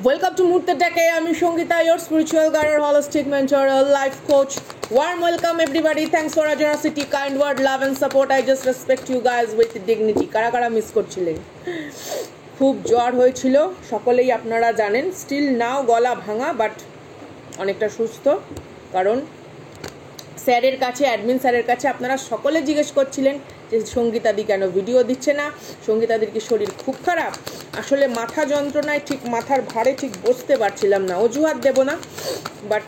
Welcome to Murte Teke. I'm Shongita, your spiritual guide, holistic mentor, life coach. Warm welcome, everybody. Thanks for your generosity, kind word, love, and support. I just respect you guys with dignity. কারা কারা miss করছিলেন? খুব জ্বর হয়েছিল, সকলেই আপনারা জানেন। Still now গলা ভাঙা, বাট অনেকটা সুস্থ। কারণ স্যারের কাছে, অ্যাডমিন স্যারের কাছে আপনারা সকলে জিজ্ঞেস করছিলেন যে সঙ্গীতাদি কেন ভিডিও দিচ্ছে না, সঙ্গীতাদির কি শরীর খুব খারাপ। আসলে মাথা যন্ত্রণায় ঠিক মাথার ভারে ঠিক বসতে পারছিলাম না, অজুহাত দেব না। বাট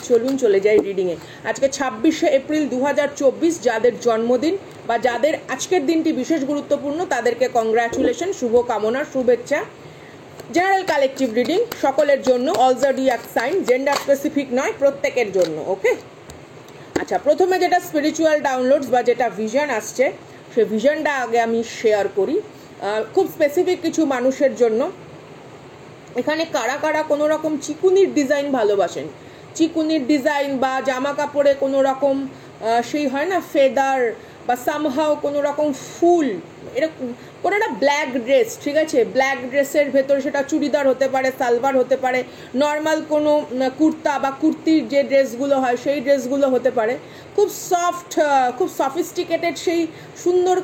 চলুন চলে যাই রিডিংয়ে। আজকে 26শে এপ্রিল 2024, যাদের জন্মদিন বা যাদের আজকের দিনটি বিশেষ গুরুত্বপূর্ণ তাদেরকে কংগ্রাচুলেশন, শুভ কামনা, শুভেচ্ছা। জেনারেল কালেকটিভ রিডিং সকলের জন্য, all zodiac sign, gender specific নয়, প্রত্যেকের জন্য। ওকে, আচ্ছা, প্রথমে যেটা স্পিরিচুয়াল ডাউনলোডস বা যেটা ভিশন আসছে, সেই ভিশনটা আগে আমি শেয়ার করি। খুব স্পেসিফিক কিছু মানুষের জন্য। এখানে কারা কারা কোনো রকম চিকুনির ডিজাইন ভালোবাসেন, চিকুনির ডিজাইন বা জামা কাপড়ে কোনো রকম সেই হয় না ফেদার বা সামহাও কোনো রকম ফুল, এরকম কোনো একটা ব্ল্যাক ড্রেস, ঠিক আছে, ব্ল্যাক ড্রেসের ভেতরে সেটা চুড়িদার হতে পারে, সালভার হতে পারে, নর্মাল কোনো কুর্তা বা কুর্তির যে ড্রেসগুলো হয় সেই ড্রেসগুলো হতে পারে, খুব সফট, খুব সফিস্টিকেটেড, সেই সুন্দর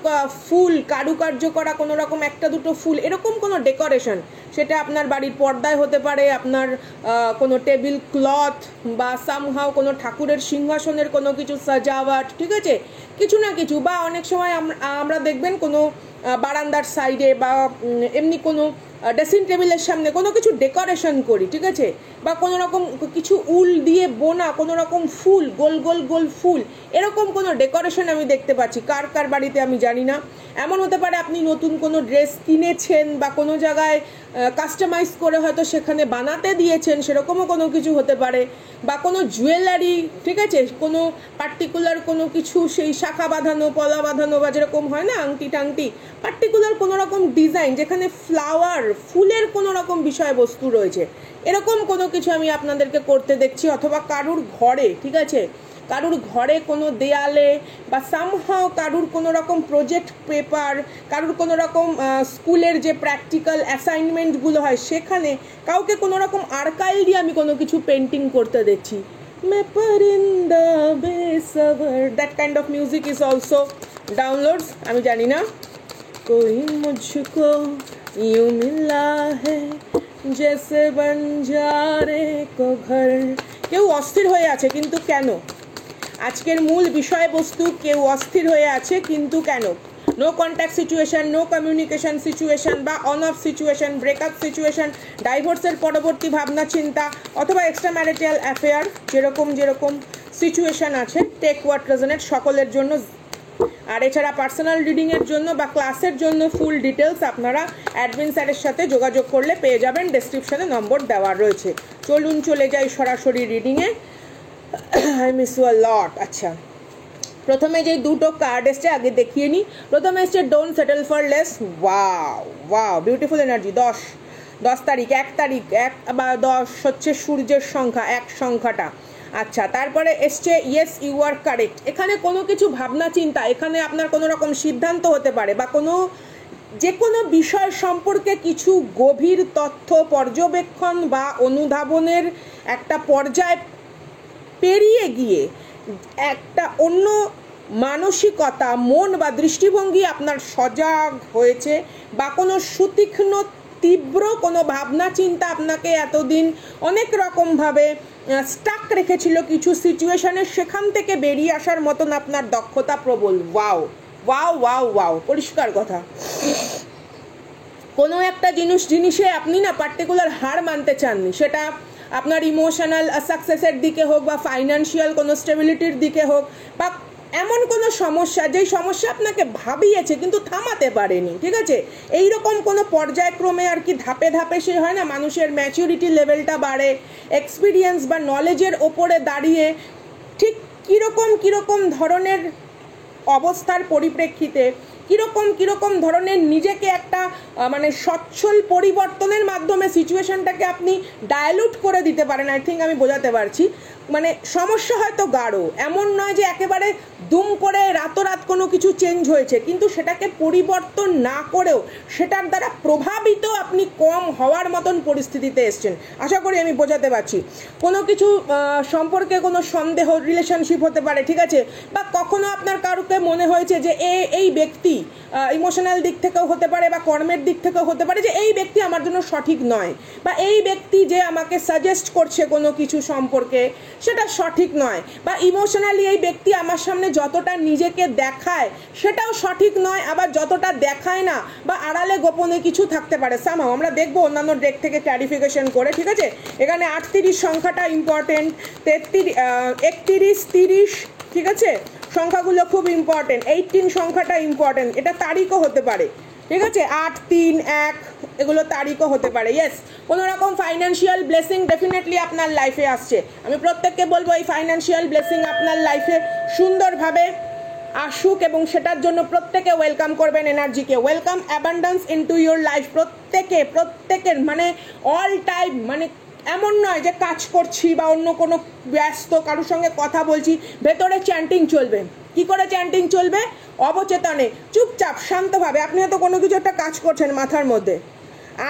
ফুল কারুকার্য করা কোনো রকম একটা দুটো ফুল, এরকম কোনো ডেকোরেশন, সেটা আপনার বাড়ির পর্দায় হতে পারে, আপনার কোনো টেবিল ক্লথ বা সামহাও কোনো ঠাকুরের সিংহাসনের কোনো কিছু সাজাওয়াট, ঠিক আছে, কিছু না কিছু। বা অনেক সময় আমরা দেখবেন কোনো বারান্দার সাইডে বা এমনি কোনো ড্রেসিং টেবিলের সামনে কোনো কিছু ডেকোরেশন করি, ঠিক আছে, বা কোনো রকম কিছু উল দিয়ে বোনা কোনো রকম ফুল, গোল গোল গোল ফুল, এরকম কোনো ডেকোরেশন আমি দেখতে পাচ্ছি। কার কার বাড়িতে আমি জানি না। এমন হতে পারে আপনি নতুন কোনো ড্রেস কিনেছেন বা কোনো জায়গায় কাস্টমাইজ করে হয়তো সেখানে বানাতে দিয়েছেন, সেরকমও কোনো কিছু হতে পারে। বা কোনো জুয়েলারি, ঠিক আছে, কোনো পার্টিকুলার কোনো কিছু, সেই শাখা বাঁধানো, পলা বাঁধানো বা যেরকম হয় না আংটি টাংটি, পার্টিকুলার কোনো রকম ডিজাইন যেখানে ফ্লাওয়ার, ফুলের কোনো রকম বিষয়বস্তু রয়েছে, এরকম কোনো কিছু আমি আপনাদেরকে করতে দেখছি। অথবা কারুর ঘরে, ঠিক আছে, কারুর ঘরে কোনো দেয়ালে বা সামহাও কারুর কোনো রকম প্রজেক্ট পেপার, কারুর কোনো রকম স্কুলের যে প্র্যাকটিক্যাল অ্যাসাইনমেন্টগুলো হয় সেখানে কাউকে কোনো রকম আর্কাইল দিয়ে আমি কোনো কিছু পেন্টিং করতে দেখছি। That kind of music is also downloads. আমি জানি না, কোই মুঝকো ইউ মিলা হে জেসে বঞ্জারে কো ঘর। কেউ অস্থির হয়ে আছে, কিন্তু কেন? আজকের মূল বিষয়বস্তু, কেউ অস্থির হয়ে আছে কিন্তু কেন? No contact situation, no communication situation বা on off situation, breakup situation, ডাইভোর্সের পরবর্তী ভাবনা চিন্তা, অথবা এক্সট্রা ম্যারিটাল অ্যাফেয়ার, যেরকম যেরকম সিচুয়েশন আছে, টেক হোয়াট রেজোনেট সকলের জন্য। আর এছাড়া পার্সোনাল রিডিংয়ের জন্য বা ক্লাসের জন্য ফুল ডিটেলস আপনারা অ্যাডমিন স্যারের সাথে যোগাযোগ করলে পেয়ে যাবেন, ডেসক্রিপশনে নম্বর দেওয়া রয়েছে। চলুন চলে যাই সরাসরি রিডিংয়ে। আই মিস ইউ আ লট। আচ্ছা, প্রথমে যে দুটো কার্ড এসছে আগে দেখিয়ে নিই। প্রথমে এসছে don't settle for less. Wow wow, beautiful energy. 10 তারিখ, 1 তারিখ, 1 বা 10 হচ্ছে সূর্যের সংখ্যা, 1 সংখ্যাটা। আচ্ছা, তারপরে এসছে ইয়েস ইউ আর কারেক্ট। এখানে কোনো কিছু ভাবনা চিন্তা, এখানে আপনার কোনো রকম সিদ্ধান্ত হতে পারে বা কোনো যে কোনো বিষয় সম্পর্কে কিছু গভীর তথ্য পর্যবেক্ষণ বা অনুধাবনের একটা পর্যায় পেরিয়ে গিয়ে একটা অন্য মানসিকতা, মন বা দৃষ্টিভঙ্গি আপনার সজাগ হয়েছে, বা কোনো সুতীক্ষ্ণ তীব্র কোনো ভাবনা চিন্তা আপনাকে এতদিন অনেক রকমভাবে স্টাক রেখেছিল কিছু সিচুয়েশনে, সেখান থেকে বেরিয়ে আসার মতন আপনার দক্ষতা প্রবল। ওয়াও ওয়াও ওয়াও ওয়াও, পরিষ্কার কথা। কোনো একটা জিনিসে আপনি না পার্টিকুলার হার মানতে চাননি, সেটা আপনার ইমোশনাল সাকসেসের দিকে হোক বা ফাইন্যান্সিয়াল কোনো স্টেবিলিটির দিকে হোক, বা এমন কোনো সমস্যা যেই সমস্যা আপনাকে ভাবিয়েছে কিন্তু থামাতে পারেনি, ঠিক আছে, এইরকম কোনো পর্যায়ক্রমে আর কি ধাপে ধাপে সে হয় না মানুষের ম্যাচুরিটি লেভেলটা বাড়ে, এক্সপিরিয়েন্স বা নলেজের ওপরে দাঁড়িয়ে ঠিক কীরকম ধরনের অবস্থার পরিপ্রেক্ষিতে কীরকম ধরনের নিজেকে একটা মানে সচ্ছল পরিবর্তনের মাধ্যমে সিচুয়েশনটাকে আপনি ডায়লুট করে দিতে পারেন। আই থিঙ্ক আমি বোঝাতে পারছি। মানে সমস্যা হয়তো গাঢ়, এমন নয় যে একেবারে দুম করে রাতোরাত কোনো কিছু চেঞ্জ হয়েছে, কিন্তু সেটাকে পরিবর্তন না করেও সেটার দ্বারা প্রভাবিত আপনি কম হওয়ার মতন পরিস্থিতিতে এসছেন। আশা করি আমি বোঝাতে পারছি। কোনো কিছু সম্পর্কে কোনো সন্দেহ, রিলেশনশিপ হতে পারে, ঠিক আছে, বা কখনো আপনার কারোকে মনে হয়েছে যে এই ব্যক্তি ইমোশনাল দিক থেকেও হতে পারে বা কর্মের দিক থেকেও হতে পারে যে এই ব্যক্তি আমার জন্য সঠিক নয়, বা এই ব্যক্তি যে আমাকে সাজেস্ট করছে কোনো কিছু সম্পর্কে সেটা সঠিক নয়, বা ইমোশনালি এই ব্যক্তি আমার সামনে যতটা নিজেকে দেখায় সেটাও সঠিক নয়, আবার যতটা দেখায় না বা আড়ালে গোপনে কিছু থাকতে পারে। সামহাও আমরা দেখবো অন্যান্য ডেক থেকে ক্লারিফিকেশন করে, ঠিক আছে। এখানে 38 সংখ্যাটা ইম্পর্টেন্ট, 31, 30, ঠিক আছে, সংখ্যাগুলো খুব ইম্পর্টেন্ট। 18 সংখ্যাটা ইম্পর্টেন্ট, এটা তারিখও হতে পারে, ঠিক আছে। 8, 3, 1 এগুলো তারিখও হতে পারে। ইয়েস, কোনো রকম ফাইন্যান্সিয়াল ব্লেসিং ডেফিনেটলি আপনার লাইফে আসছে। আমি প্রত্যেককে বলবো এই ফাইন্যান্সিয়াল ব্লেসিং আপনার লাইফে সুন্দরভাবে আসুক এবং সেটার জন্য প্রত্যেকে ওয়েলকাম করবেন এনার্জিকে। Welcome abundance into your life. প্রত্যেকের মানে অল টাইম, মানে এমন নয় যে কাজ করছি বা অন্য কোনো ব্যস্ত কারোর সঙ্গে কথা বলছি, ভেতরে চ্যান্টিং চলবে। কি করে চ্যান্টিং চলবে? অবচেতনে, চুপচাপ শান্তভাবে। আপনি হয়তো কোনো কিছু একটা কাজ করছেন মাথার মধ্যে,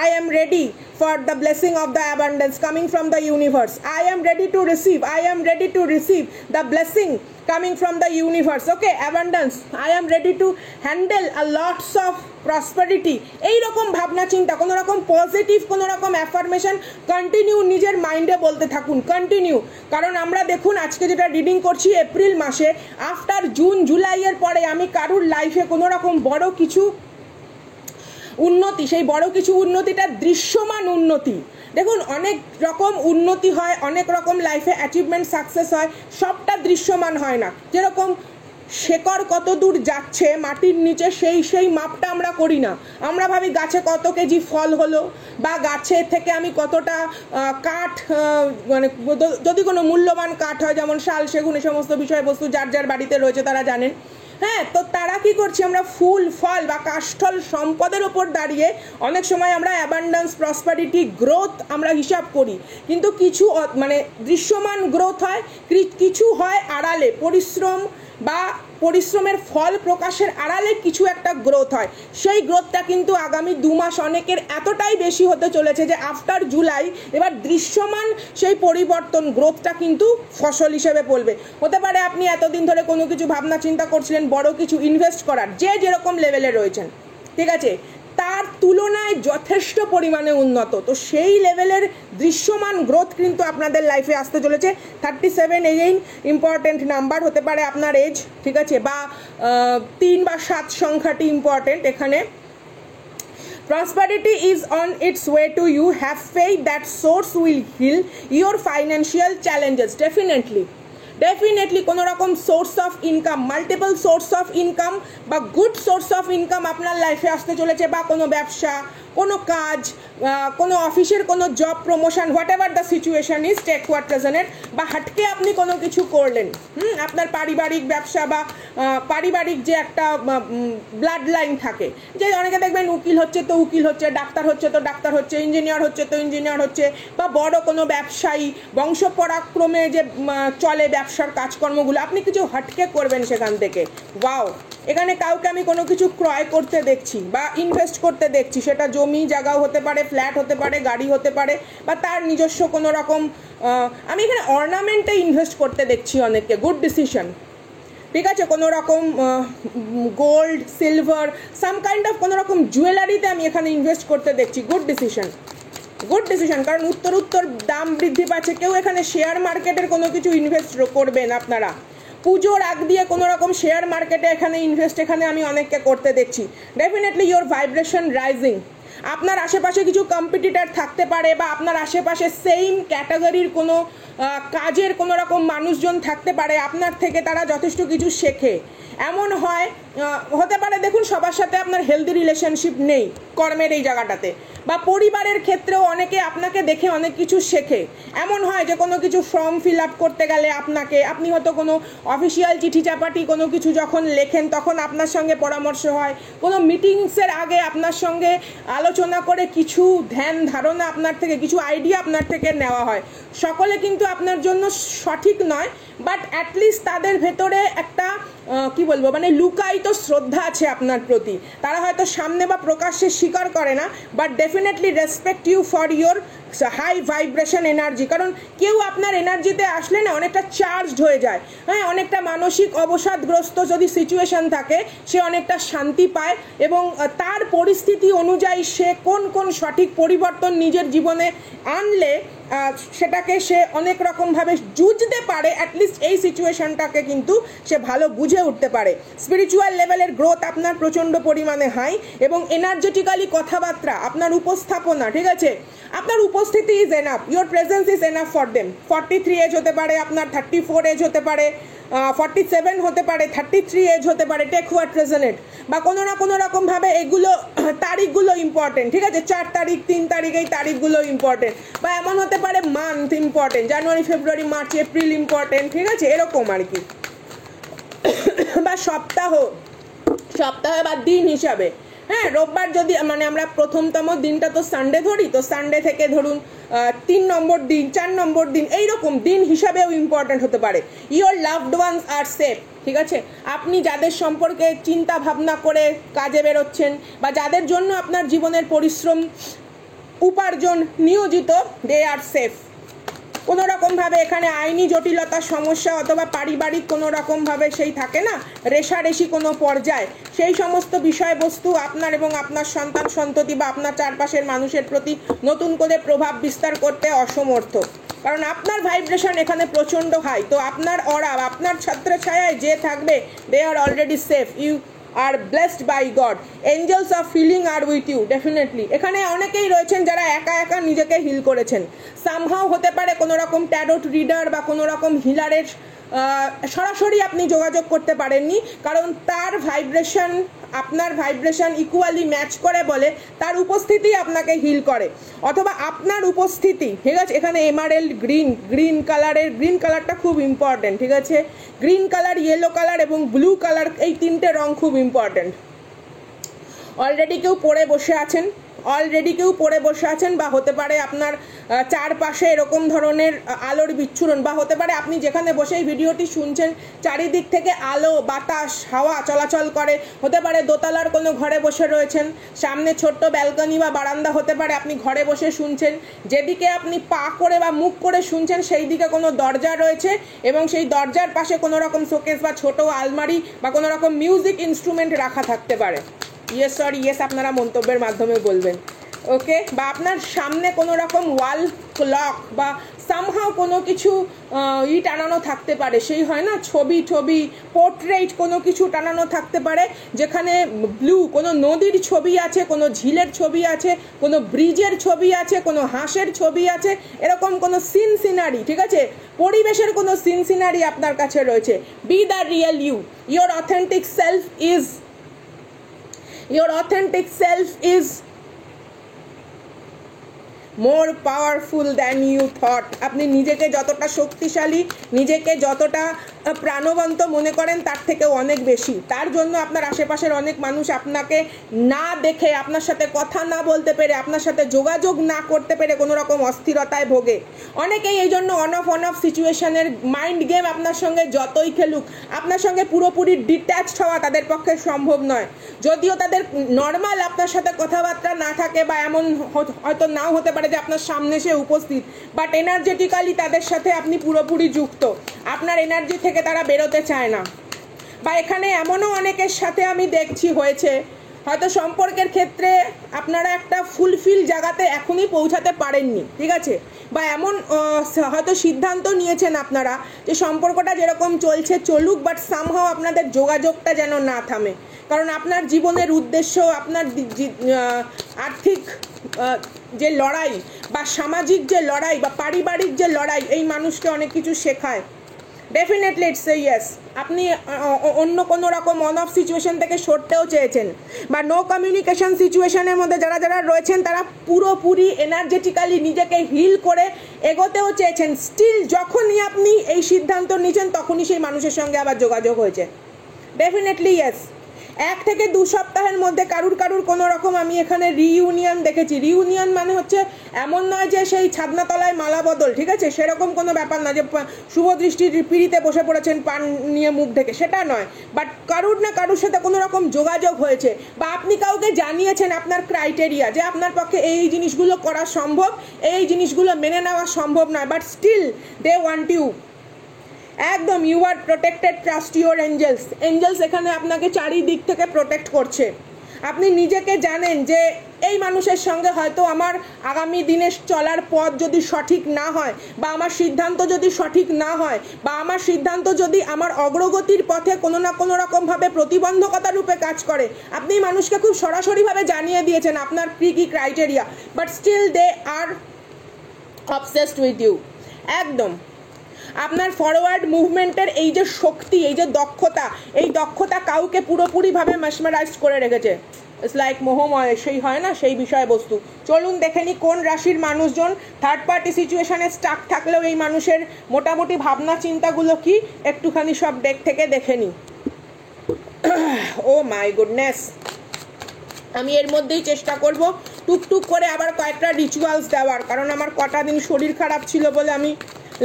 I am ready for the blessing of the abundance coming from the universe. I am ready to receive. I am ready to receive the blessing coming from the universe. Okay, abundance. I am ready to handle a lots of prosperity. এই রকম ভাবনা চিন্তা, কোনো রকম positive, কোনো রকম affirmation continue নিজের মাইন্ডে বলতে থাকুন, কন্টিনিউ। কারণ আমরা দেখুন আজকে যেটা রিডিং করছি এপ্রিল মাসে, আফটার জুন জুলাইয়ের পরে আমি কারুর লাইফে কোনো রকম বড় কিছু উন্নতি, সেই বড় কিছু উন্নতিটা দৃশ্যমান উন্নতি। দেখুন অনেক রকম উন্নতি হয়, অনেক রকম লাইফে অ্যাচিভমেন্ট সাকসেস হয়, সবটা দৃশ্যমান হয় না। যেরকম শেকড় কত দূর যাচ্ছে মাটির নিচে সেই মাপটা আমরা করি না। আমরা ভাবি গাছে কত কেজি ফল হলো বা গাছে থেকে আমি কতটা কাঠ, মানে যদি কোনো মূল্যবান কাঠ হয় যেমন শাল, সেগুন, এই সমস্ত বিষয়বস্তু যার যার বাড়িতে রয়েছে তারা জানেন। হ্যাঁ, তো তারা কি করছে, আমরা ফুল ফল বা কাষ্ঠল সম্পদের ওপর দাঁড়িয়ে অনেক সময় আমরা অ্যাবান্ডেন্স, প্রসপারিটি, গ্রোথ আমরা হিসাব করি, কিন্তু কিছু মানে দৃশ্যমান গ্রোথ হয়, কিছু হয় আড়ালে, পরিশ্রম বা পরিশ্রমের ফল প্রকাশের আড়ালে কিছু একটা গ্রোথ হয়। সেই গ্রোথটা কিন্তু আগামী 2 মাস অনেকের এতটাই বেশি হতে চলেছে যে আফটার জুলাই এবার দৃশ্যমান সেই পরিবর্তন, গ্রোথটা কিন্তু ফসল হিসেবে পড়বে। হতে পারে আপনি এতদিন ধরে কোনো কিছু ভাবনা চিন্তা করছিলেন বড় কিছু ইনভেস্ট করার, যে যেরকম লেভেলে রয়েছেন, ঠিক আছে, তার তুলনায় যথেষ্ট পরিমাণে উন্নত, তো সেই লেভেলের দৃশ্যমান গ্রোথ কিন্তু আপনাদের লাইফে আসতে চলেছে। 37 এগেইন ইম্পর্টেন্ট নাম্বার, হতে পারে আপনার এজ, ঠিক আছে, বা 3 বা 7 সংখ্যাটি ইম্পর্টেন্ট এখানে। Prosperity is on its way to you. Have faith that source will heal your financial challenges. Definitely কোনো রকম source of income, multiple source of income বা গুড সোর্স অফ ইনকাম আপনার লাইফে আসতে চলেছে, বা কোনো ব্যবসা, কোনো কাজ, কোনো অফিসের কোনো job promotion, whatever the situation is, take what resonate, বা হাটকে আপনি কোনো কিছু করলেন, আপনার পারিবারিক ব্যবসা বা পারিবারিক যে একটা ব্লাড লাইন থাকে, যে অনেকে দেখবেন উকিল হচ্ছে তো উকিল হচ্ছে, ডাক্তার হচ্ছে তো ডাক্তার হচ্ছে, ইঞ্জিনিয়ার হচ্ছে তো ইঞ্জিনিয়ার হচ্ছে, বা বড় কোনো ব্যবসায়ী বংশপরাক্রমে যে চলে ব্যবসার কাজকর্মগুলো, আপনি কিছু হাটকে করবেন সেখান থেকে। ওয়াও, এখানে কাউকে আমি কোনো কিছু ক্রয় করতে দেখছি বা ইনভেস্ট করতে দেখছি, সেটা জমি জায়গাও হতে পারে, ফ্ল্যাট হতে পারে, গাড়ি হতে পারে, বা তার নিজস্ব কোনো রকম, আমি এখানে অর্নামেন্টে ইনভেস্ট করতে দেখছি অনেককে। গুড ডিসিশন, ঠিক আছে, কোনো রকম gold, silver, some kind of কোনো রকম জুয়েলারিতে আমি এখানে ইনভেস্ট করতে দেখছি। গুড ডিসিশন, কারণ উত্তর দাম বৃদ্ধি পাচ্ছে। কেউ এখানে শেয়ার মার্কেটের কোনো কিছু ইনভেস্ট করবেন আপনারা, পুজোর আগ দিয়ে কোনো রকম শেয়ার মার্কেটে এখানে ইনভেস্ট এখানে আমি অনেককে করতে দেখছি। Definitely your vibration rising. আপনার আশেপাশে কিছু কম্পিটিটর থাকতে পারে, বা আপনার আশেপাশে সেম ক্যাটাগরির কোনো কাজের কোনো রকম মানুষজন থাকতে পারে, আপনার থেকে তারা যথেষ্ট কিছু শেখে। এমন হয়, হতে পারে দেখুন সবার সাথে আপনার হেলদি রিলেশনশিপ নেই কর্মের এই জায়গাটাতে, বা পরিবারের ক্ষেত্রেও অনেকে আপনাকে দেখে অনেক কিছু শেখে। এমন হয় যে কোনো কিছু ফর্ম ফিল আপ করতে গেলে আপনি হয়তো কোনো অফিসিয়াল চিঠি চাপাটি কোনো কিছু যখন লেখেন তখন আপনার সঙ্গে পরামর্শ হয়, কোনো মিটিংসের আগে আপনার সঙ্গে আলোচনা করে কিছু ধ্যান ধারণা আপনার থেকে, কিছু আইডিয়া আপনার থেকে নেওয়া হয়। সকলে কিন্তু আপনার জন্য সঠিক নয়, বাট অ্যাটলিস্ট তাদের ভেতরে একটা কি বলবো, মানে লুকায়িত শ্রদ্ধা আছে আপনার প্রতি। তারা হয়তো সামনে বা প্রকাশ্যে স্বীকার করে না, but definitely respect you for your high vibration energy. কারণ কেউ আপনার এনার্জিতে আসলে না অনেকটা চার্জড হয়ে যায়, হ্যাঁ, অনেকটা মানসিক অবসাদগ্রস্ত যদি সিচুয়েশন থাকে সে অনেকটা শান্তি পায়, এবং তার পরিস্থিতি অনুযায়ী সে কোন কোন সঠিক পরিবর্তন নিজের জীবনে আনলে সেটাকে সে অনেক রকমভাবে জুঝতে পারে, অ্যাটলিস্ট এই সিচুয়েশনটাকে কিন্তু সে ভালো বুঝে উঠতে পারে। স্পিরিচুয়াল লেভেলের গ্রোথ আপনার প্রচণ্ড পরিমাণে হাই, এবং এনার্জেটিক্যালি কথাবার্তা, আপনার উপস্থাপনা, ঠিক আছে, আপনার উপস্থিতি is enough, your presence is enough for them. 43 age হতে পারে, আপনার 34 এজ হতে পারে, 47 হতে পারে, 33 এজ হতে পারে, টেক হোয়াট রেজনেট, বা কোনো না কোনো রকমভাবে এগুলো তারিখগুলো ইম্পর্টেন্ট, ঠিক আছে, 4 তারিখ 3 তারিখ এই তারিখগুলো ইম্পর্টেন্ট, বা এমন হতে পারে মান্থ ইম্পর্টেন্ট, জানুয়ারি ফেব্রুয়ারি মার্চ এপ্রিল ইম্পর্টেন্ট, ঠিক আছে, এরকম আর কি, বা সপ্তাহ বা দিন হিসাবে। হ্যাঁ, রোববার যদি মানে আমরা প্রথমতম দিনটা তো সানডে ধরি, তো সানডে থেকে ধরুন 3 নম্বর দিন, 4 নম্বর দিন, এইরকম দিন হিসাবেও ইম্পর্টেন্ট হতে পারে। Your loved ones are safe, ঠিক আছে, আপনি যাদের সম্পর্কে চিন্তা ভাবনা করে কাজে বেরোচ্ছেন বা যাদের জন্য আপনার জীবনের পরিশ্রম উপার্জন নিয়োজিত, দে আর সেফ। কোনো রকমভাবে এখানে আইনি জটিলতার সমস্যা অথবা পারিবারিক কোনো রকমভাবে সেই থাকে না রেশারেশি কোনো পর্যায়, সেই সমস্ত বিষয়বস্তু আপনার এবং আপনার সন্তান সন্ততি বা আপনার চারপাশের মানুষের প্রতি নতুন করে প্রভাব বিস্তার করতে অসমর্থ, কারণ আপনার ভাইব্রেশন এখানে প্রচণ্ড হাই। তো আপনার অরা, আপনার ছত্রছায়ায় যে থাকবে, they are already safe, you are blessed by God, angels of healing are with you. Definitely এখানে অনেকেই রয়েছেন যারা একা একা নিজেকে হিল করেছেন, সামহাও হতে পারে কোনো রকম ট্যারোট রিডার বা কোনো রকম হিলারের সরাসরি আপনি যোগাযোগ করতে পারেননি, কারণ তার ভাইব্রেশন আপনার ভাইব্রেশন ইকুয়ালি ম্যাচ করে বলে তার উপস্থিতি আপনাকে হিল করে, অথবা আপনার উপস্থিতি, ঠিক আছে, এখানে এমারেল্ড গ্রিন কালারের, গ্রিন কালারটা খুব ইম্পর্টেন্ট, ঠিক আছে, গ্রিন কালার, ইয়েলো কালার এবং ব্লু কালার, এই 3টে রং খুব ইম্পর্টেন্ট। অলরেডি কেউ পড়ে বসে আছেন, বা হতে পারে আপনার চারপাশে এরকম ধরনের আলোর বিচ্ছুরণ, বা হতে পারে আপনি যেখানে বসে এই ভিডিওটি শুনছেন চারিদিক থেকে আলো বাতাস হাওয়া চলাচল করে, হতে পারে দোতলার কোনো ঘরে বসে রয়েছেন, সামনে ছোট্ট ব্যালকনি বা বারান্দা হতে পারে, আপনি ঘরে বসে শুনছেন, যেদিকে আপনি পা করে বা মুখ করে শুনছেন সেই দিকে কোনো দরজা রয়েছে, এবং সেই দরজার পাশে কোনো রকম শোকেস বা ছোট আলমারি বা কোনো রকম মিউজিক ইনস্ট্রুমেন্ট রাখা থাকতে পারে। ইয়েস অর ইয়েস আপনারা মন্তব্যের মাধ্যমে বলবেন, ওকে, বা আপনার সামনে কোনো রকম ওয়াল ক্লক বা সামহাও কোনো কিছু টানানো থাকতে পারে, সেই হয় না ছবি পোর্ট্রেট কোনো কিছু টানানো থাকতে পারে, যেখানে ব্লু কোনো নদীর ছবি আছে, কোনো ঝিলের ছবি আছে, কোনো ব্রিজের ছবি আছে, কোনো হাঁসের ছবি আছে, এরকম কোনো সিনারি, ঠিক আছে, পরিবেশের কোনো সিনারি আপনার কাছে রয়েছে। Be the real you, your authentic self is more powerful than you thought. আপনি নিজেকে যতটা শক্তিশালী, নিজেকে যতটা প্রাণবন্ত মনে করেন তার থেকেও অনেক বেশি। তার জন্য আপনার আশেপাশের অনেক মানুষ আপনাকে না দেখে, আপনার সাথে কথা না বলতে পেরে, আপনার সাথে যোগাযোগ না করতে পেরে কোনো রকম অস্থিরতায় ভোগে। অনেকেই এই জন্য অন অফ সিচুয়েশনের মাইন্ড গেম আপনার সঙ্গে যতই খেলুক, আপনার সঙ্গে পুরোপুরি ডিট্যাচড হওয়া তাদের পক্ষে সম্ভব নয়। যদিও তাদের নর্মাল আপনার সাথে কথাবার্তা না থাকে, বা এমন হয়তো নাও হতে পারে যে আপনার সামনে সে উপস্থিত, বাট এনার্জেটিক্যালি তাদের সাথে আপনি পুরোপুরি যুক্ত, আপনার এনার্জি থেকে তারা বেরোতে চায় না। বা এখানে এমনও অনেকের সাথে আমি দেখছি হয়েছে, হয়তো সম্পর্কের ক্ষেত্রে আপনারা একটা ফুলফিল জায়গাতে এখনই পৌঁছাতে পারেননি, ঠিক আছে, বা এমন হয়তো সিদ্ধান্ত নিয়েছেন আপনারা যে সম্পর্কটা যেরকম চলছে চলুক, বাট সামহাও আপনাদের যোগাযোগটা যেন না থামে, কারণ আপনার জীবনের উদ্দেশ্য, আপনার আর্থিক যে লড়াই বা সামাজিক যে লড়াই বা পারিবারিক যে লড়াই, এই মানুষকে অনেক কিছু শেখায়। Definitely it's a yes. আপনি অন্য কোনো রকম অন অফ সিচুয়েশন থেকে সরতেও চেয়েছেন, বা নো কমিউনিকেশন সিচুয়েশনের মধ্যে যারা যারা রয়েছেন তারা পুরোপুরি এনার্জেটিক্যালি নিজেকে হিল করে এগোতেও চেয়েছেন। স্টিল যখনই আপনি এই সিদ্ধান্ত নিয়েছেন তখনই সেই মানুষের সঙ্গে আবার যোগাযোগ হয়েছে। Definitely yes. 1 থেকে 2 সপ্তাহের মধ্যে কারুর কোনো রকম আমি এখানে রিইউনিয়ন দেখেছি। রিইউনিয়ন মানে হচ্ছে এমন নয় যে সেই ছাদনাতলায় মালা বদল, ঠিক আছে, সেরকম কোনো ব্যাপার না যে শুভ দৃষ্টির পিড়িতে বসে পড়েছেন পান নিয়ে মুখ থেকে, সেটা নয়। বাট কারুর না কারুর সাথে কোনো রকম যোগাযোগ হয়েছে, বা আপনি কাউকে জানিয়েছেন আপনার ক্রাইটেরিয়া যে আপনার পক্ষে এই জিনিসগুলো করা সম্ভব, এই জিনিসগুলো মেনে নেওয়া সম্ভব নয়, but still they want you. একদম you are protected, trust your angels. Angels এখানে আপনাকে চারিদিক থেকে প্রোটেক্ট করছে। আপনি নিজেকে জানেন যে এই মানুষের সঙ্গে হয়তো আমার আগামী দিনে চলার পথ যদি সঠিক না হয়, বা আমার সিদ্ধান্ত যদি সঠিক না হয়, বা আমার সিদ্ধান্ত যদি আমার অগ্রগতির পথে কোনো না কোনো রকমভাবে প্রতিবন্ধকতা রূপে কাজ করে, আপনি মানুষকে খুব সরাসরিভাবে জানিয়ে দিয়েছেন আপনার কী কী criteria, but still they are obsessed with you. একদম আপনার ফরওয়ার্ড মুভমেন্টের এই যে শক্তি, এই যে দক্ষতা, এই দক্ষতা কাউকে পুরোপুরিভাবে মেসমারাইজ করে রেখেছে। ইটস লাইক মোহময়, সেই হয় না, সেই বিষয়বস্তু। চলুন দেখে নিই কোন রাশির মানুষজন থার্ড পার্টি সিচুয়েশনে স্টাক থাকলেও এই মানুষের মোটামুটি ভাবনা চিন্তাগুলো কি, একটুখানি সব ডেক থেকে দেখে নিই। ও মাই গুডনেস, আমি এর মধ্যেই চেষ্টা করব টুকটুক করে আবার কয়েকটা রিচুয়ালস দেওয়ার, কারণ আমার কটা দিন শরীর খারাপ ছিল বলে আমি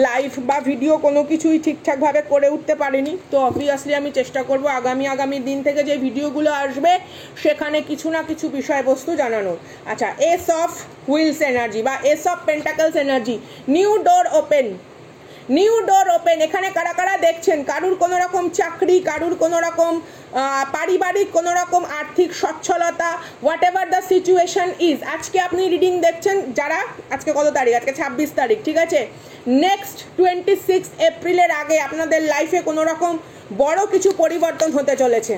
লাইভ বা ভিডিও কোনো কিছুই ঠিকঠাকভাবে করে উঠতে পারিনি। তো অবভিয়াসলি আমি চেষ্টা করব আগামী দিন থেকে যে ভিডিওগুলো আসবে সেখানে কিছু না কিছু বিষয়বস্তু জানানোর। আচ্ছা, এস অফ হুইলস এনার্জি বা S of pentacles energy, new door open. New door open, এখানে কারা কারা দেখছেন কারুর কোনো রকম চাকরি, কারুর কোনো রকম পারিবারিক কোনো রকম আর্থিক সচ্ছলতা, what ever the situation is. আজকে আপনি রিডিং দেখছেন যারা, আজকে কত তারিখ, আজকে 26 তারিখ, ঠিক আছে, নেক্সট 26 এপ্রিলের আগে আপনাদের লাইফে কোনো রকম বড় কিছু পরিবর্তন হতে চলেছে।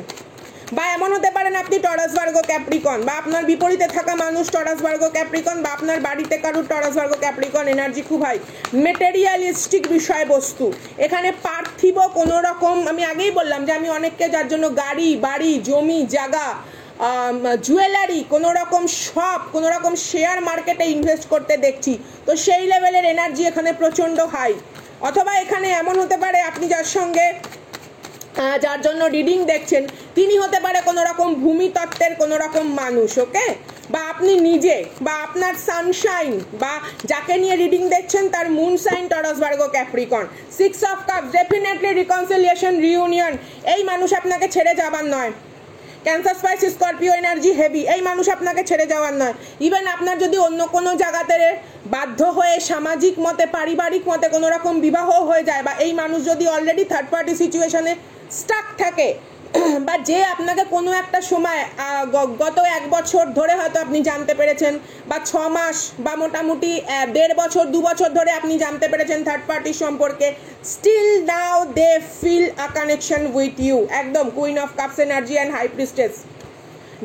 বা এমন হতে পারেন আপনি টরাস ভার্গো ক্যাপ্রিকন, বা আপনার বিপরীতে থাকা মানুষ টরাস ভার্গো ক্যাপ্রিকন, বা আপনার বাড়িতে কারুর টরাস ভার্গো ক্যাপ্রিকন এনার্জি খুব হাই। মেটেরিয়ালিস্টিক বিষয়বস্তু, এখানে পার্থিব কোনো রকম, আমি আগেই বললাম যে আমি অনেককে যার জন্য গাড়ি, বাড়ি, জমি জায়গা, জুয়েলারি, কোনো রকম শপ, কোনো রকম শেয়ার মার্কেটে ইনভেস্ট করতে দেখছি। তো সেই লেভেলের এনার্জি এখানে প্রচণ্ড হাই। অথবা এখানে এমন হতে পারে আপনি যার সঙ্গে, যার জন্য রিডিং দেখছেন তিনি হতে পারে কোনো রকম ভূমিতত্ত্বের কোনো রকম মানুষ, ওকে, বা আপনি নিজে, বা আপনার সানশাইন, বা যাকে নিয়ে রিডিং দেখছেন তার moon sign Taurus Virgo Capricorn. 6 of cups, definitely reconciliation, reunion. এই মানুষ আপনাকে ছেড়ে যাবার নয়। Cancer, Pisces, Scorpio energy heavy, এই মানুষ আপনাকে ছেড়ে যাওয়ার নয়। ইভেন আপনার যদি অন্য কোনো জায়গাতে বাধ্য হয়ে সামাজিক মতে, পারিবারিক মতে কোনো রকম বিবাহ হয়ে যায়, বা এই মানুষ যদি অলরেডি থার্ড পার্টি সিচুয়েশনে স্টাক থাকে, বা যে আপনাকে কোনো একটা সময় গত 1 বছর ধরে হয়তো আপনি জানতে পেরেছেন, বা 6 মাস, বা মোটামুটি 1.5 বছর 2 বছর ধরে আপনি জানতে পেরেছেন থার্ড পার্টির সম্পর্কে, still now they feel a connection with you. একদম queen of cups energy and high priestess.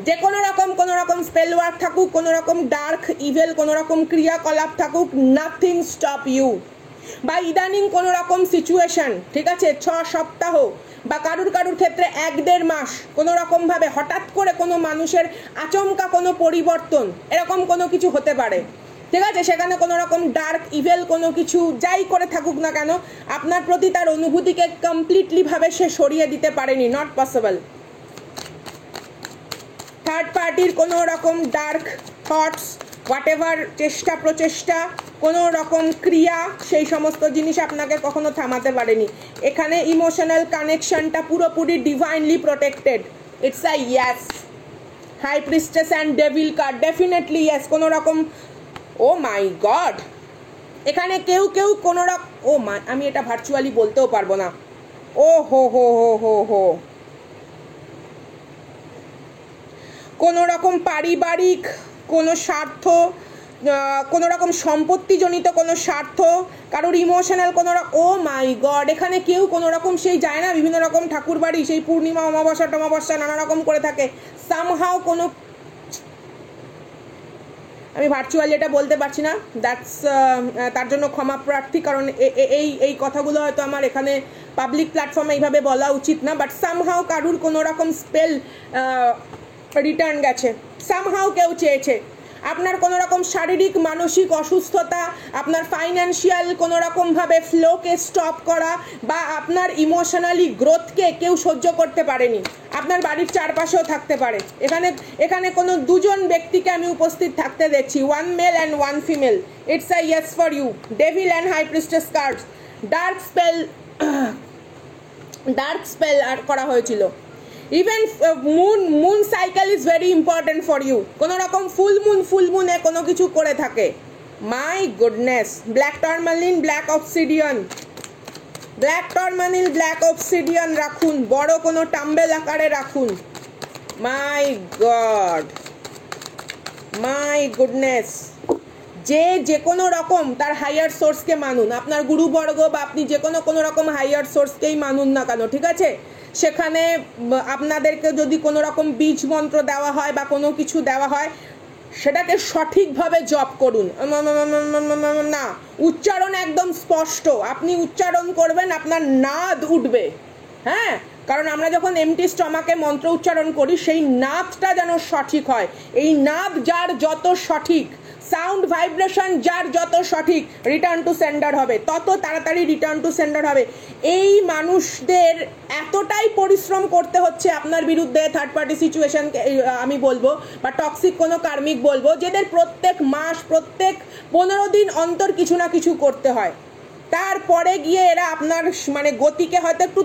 যে কোনো রকম স্পেল ওয়ার্ক থাকুক, কোনো রকম ডার্ক ইভেল কোনো রকম ক্রিয়াকলাপ থাকুক, নাথিং স্টপ ইউ। বা ইদানিং কোনো রকম সিচুয়েশন, ঠিক আছে, 6 সপ্তাহ বা কারুর ক্ষেত্রে 1-1.5 মাস কোনো রকমভাবে হঠাৎ করে কোনো মানুষের আচমকা কোনো পরিবর্তন, এরকম কোনো কিছু হতে পারে, ঠিক আছে, সেখানে কোনো রকম ডার্ক ইভেল কোনো কিছু যাই করে থাকুক না কেন, আপনার প্রতি তার অনুভূতিকে কমপ্লিটলিভাবে সে সরিয়ে দিতে পারেনি, নট পসিবল। থার্ড পার্টির কোনো রকম ডার্ক থটস, হোয়াট এভার চেষ্টা প্রচেষ্টা, কোনো রকম ক্রিয়া, সেই সমস্ত জিনিস আপনাকে কখনো থামাতে পারেনি। এখানে ইমোশনাল কানেকশনটা পুরোপুরি divinely protected. It's a yes. High priestess and devil card, definitely yes. কোনো রকম, ও মাই গড, এখানে কেউ কোনো রকম, ও মাই, আমি এটা ভার্চুয়ালি বলতেও পারবো না, ও হো হো হো হো হো, কোনো রকম পারিবারিক কোনো স্বার্থ, কোনো রকম সম্পত্তিজনিত কোনো স্বার্থ, কারোর ইমোশনাল কোনো রকম, ও মাই গড, এখানে কেউ কোনো রকম সেই যায় না বিভিন্ন রকম ঠাকুর বাড়ি, সেই পূর্ণিমা অমাবস্যা নানা রকম করে থাকে, সামহাও কোনো, আমি ভার্চুয়ালি এটা বলতে পারছি না, দ্যাটস তার জন্য ক্ষমা প্রার্থী, কারণ এই কথাগুলো হয়তো আমার এখানে পাবলিক প্ল্যাটফর্মে এইভাবে বলা উচিত না। বাট সামহাও কারুর কোনো রকম স্পেল রিটার্ন গেছে, সামহাও কেউ চেয়েছে আপনার কোনো রকম শারীরিক মানসিক অসুস্থতা, আপনার ফাইন্যান্সিয়াল কোনো রকমভাবে ফ্লোকে স্টপ করা, বা আপনার ইমোশনালি গ্রোথকে কেউ সহ্য করতে পারেনি। আপনার বাড়ির চারপাশেও থাকতে পারে। এখানে কোনো দুজন ব্যক্তিকে আমি উপস্থিত থাকতে দেখছি, one male and one female. It's a yes for you. Devil and high priestess cards, dark spell আর করা হয়েছিল। Even moon cycle is very important for you. কোনো রকম ফুল মুনে কোনো কিছু করে থাকে। My goodness. Black tourmaline, black obsidian রাখুন, বড় কোনো টাম্বেল আকারে রাখুন। My God, my goodness. যে কোনো রকম তার হাইয়ার সোর্সকে মানুন, আপনার গুরুবর্গ বা আপনি যে কোনো রকম হাইয়ার সোর্সকেই মানুন না কেন, ঠিক আছে? সেখানে আপনাদেরকে যদি কোনো রকম বীজ মন্ত্র দেওয়া হয় বা কোনো কিছু দেওয়া হয়, সেটাকে সঠিকভাবে জপ করুন। না, উচ্চারণ একদম স্পষ্ট। আপনি উচ্চারণ করবেন, আপনার নাদ উঠবে। হ্যাঁ, কারণ আমরা যখন এমটি স্টমাকে মন্ত্র উচ্চারণ করি, সেই নাদটা যেন সঠিক হয়। এই নাদ যার যত সঠিক, সাউন্ড ভাইব্রেশন যার যত সঠিক, রিটার্ন টু সেন্ডার হবে, তত তাড়াতাড়ি রিটার্ন টু সেন্ডার হবে। এই মানুষদের এতটাই পরিশ্রম করতে হচ্ছে আপনার বিরুদ্ধে, থার্ড পার্টি সিচুয়েশনকে আমি বলবো, বা টক্সিক কোনো কার্মিক বলবো, যেদের প্রত্যেক মাস, প্রত্যেক 15 দিন অন্তর কিছু না কিছু করতে হয়। তারপরে গিয়ে এরা আপনার মানে গতিকে হয়তো একটু